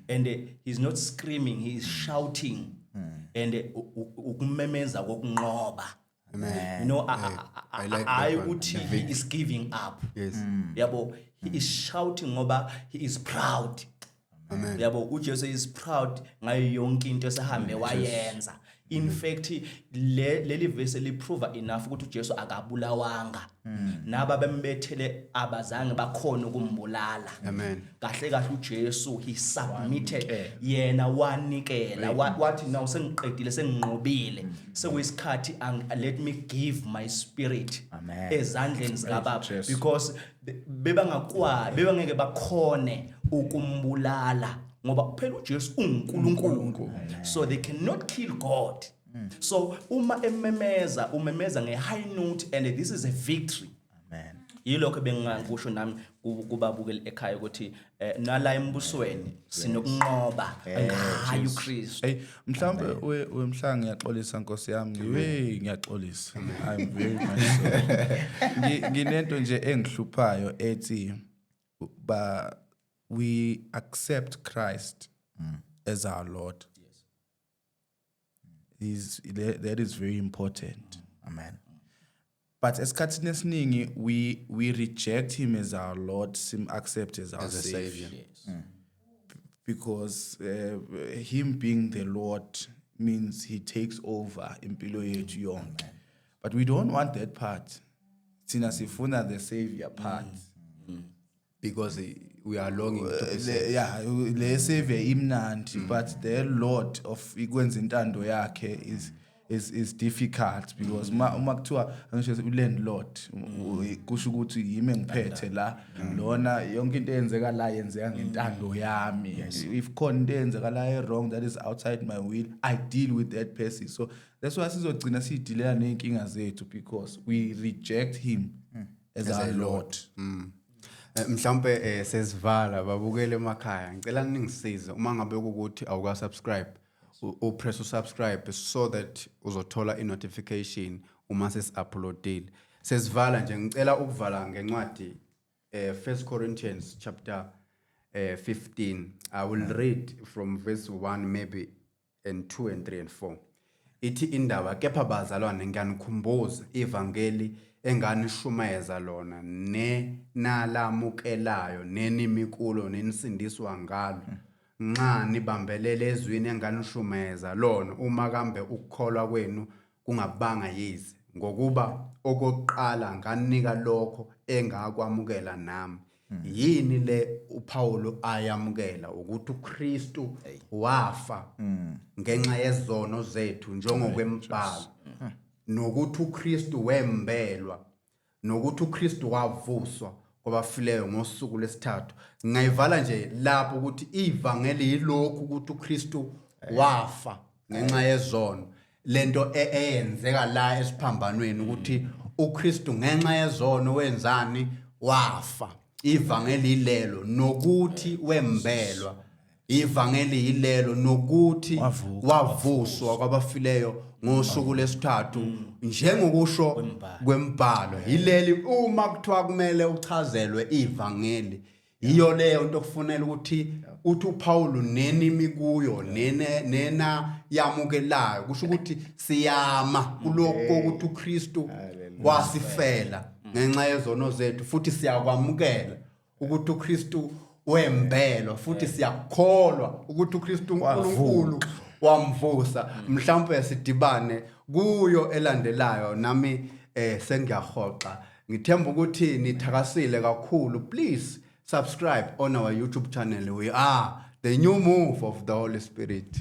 And he's not screaming, he's shouting. And ukumemeza kokunqoba. Amen. You know, I like that I one. would he is giving up. Yes. Yabo, he is shouting ngoba he is proud. Amen. Yabo, uJesu is proud ngayo yonke into esahambe wayenza. In fact, leli verse liprova enough ukuthi uJesu akabulawanga. Naba bembethele abazange bakhona ukumbulala. Amen. Kahle kahle uJesu he submitted yena wanikela wathi now sengiqedile senginqobile sekuyisikhathi let me give my spirit ezandleni zikaBaba because bebangeke bakhone ukumbulala ngoba phela uJesu uNkulunkulu so they cannot kill God. So umemeza nge high note and this is a victory. Amen. Yilokho bengikusho nami kubabukeli ekhaya ukuthi nala embusweni sinokunqoba ngayo uKristu. Hey, mhlambe wemhlanga ngiyaxolisa Nkosi yami. Ngiyaxolisa. I'm very much so. Nginento nje engihluphayo ethi we accept Christ as our Lord. That is very important. Amen. But esikhathini esiningi we reject him as our Lord, accept as our Savior. Because him being the Lord means he takes over impilo yethu yonke. But we don't want that part. Thina sifuna the Savior part. Because we are longing to be saved. Le Savior imnandi, but the Lord of ikwenza intando yakhe is difficult because uma kuthiwa angisho ulandlord kusho ukuthi yimi engiphethe la lona yonke into eyenzeka la yenzeka ngentando yami. If khona into eyenzeka la wrong that is outside my will, I deal with that person. So that's why sizogcina siyidilela nenkinga zethu because we reject him as our Lord. Mhlambe sesivala babukele emakhaya ngicela ningisize uma ngabe ukuthi awuka subscribe upress usubscribe so that uzothola i-notification uma sesi-uploadile. Sesivala nje, ngicela ukuvala ngencwadi 1 Corinthians chapter 15. I will read from verse 1 maybe and 2 and 3 and 4. Ithi indaba, kepha bazalwane ngiyanikhumbuza ivangeli enganishumayeza lona nalamukelayo nenimikulo nenisindiswa ngalo nxa nibambelele ezwini enganishumayeza lona uma kambe ukukholwa kwenu kungabanga yize ngokuba okokuqala nganika lokho engakwamukela nami. Yini le uPaulo ayamukela ukuthi uKristu wafa ngenxa yezono zethu njengokwembhalo, nokuthi uKristu wembelwa, nokuthi uKristu wavuswa kwabafileyo ngosuku lesithathu. Ngayivala nje lapho ukuthi ivangeli yilokhu ukuthi uKristu wafa ngenxa yezono. Lento eyenzeka la esiphambanweni ukuthi uKristu ngenxa yezono wenzani? Wafa. Ivangeli ilelo, nokuthi wembelwa. Ivangeli ilelo, nokuthi wavuswa kwabafileyo ngosuku lesithathu njengokusho kwembhalo. Yileli uma kuthiwa kumele uchazelwe ivangeli, iyo leyo into kufanele ukuthi uPaulo nenimi kuyo nena yamukelayo, kusho ukuthi siyama kuloko ukuthi uKristu wasifela ngenxa yezono zethu, futhi siyakwamukela ukuthi uKristu wembelwa, futhi siyakholwa ukuthi uKristu uNkulunkulu wamvusa. Mhlawumbe sidibane kuyo elandelayo, nami sengiyahoxa. Ngithemba ukuthi nithakasile kakhulu. Please subscribe on our YouTube channel. We are the new move of the Holy Spirit.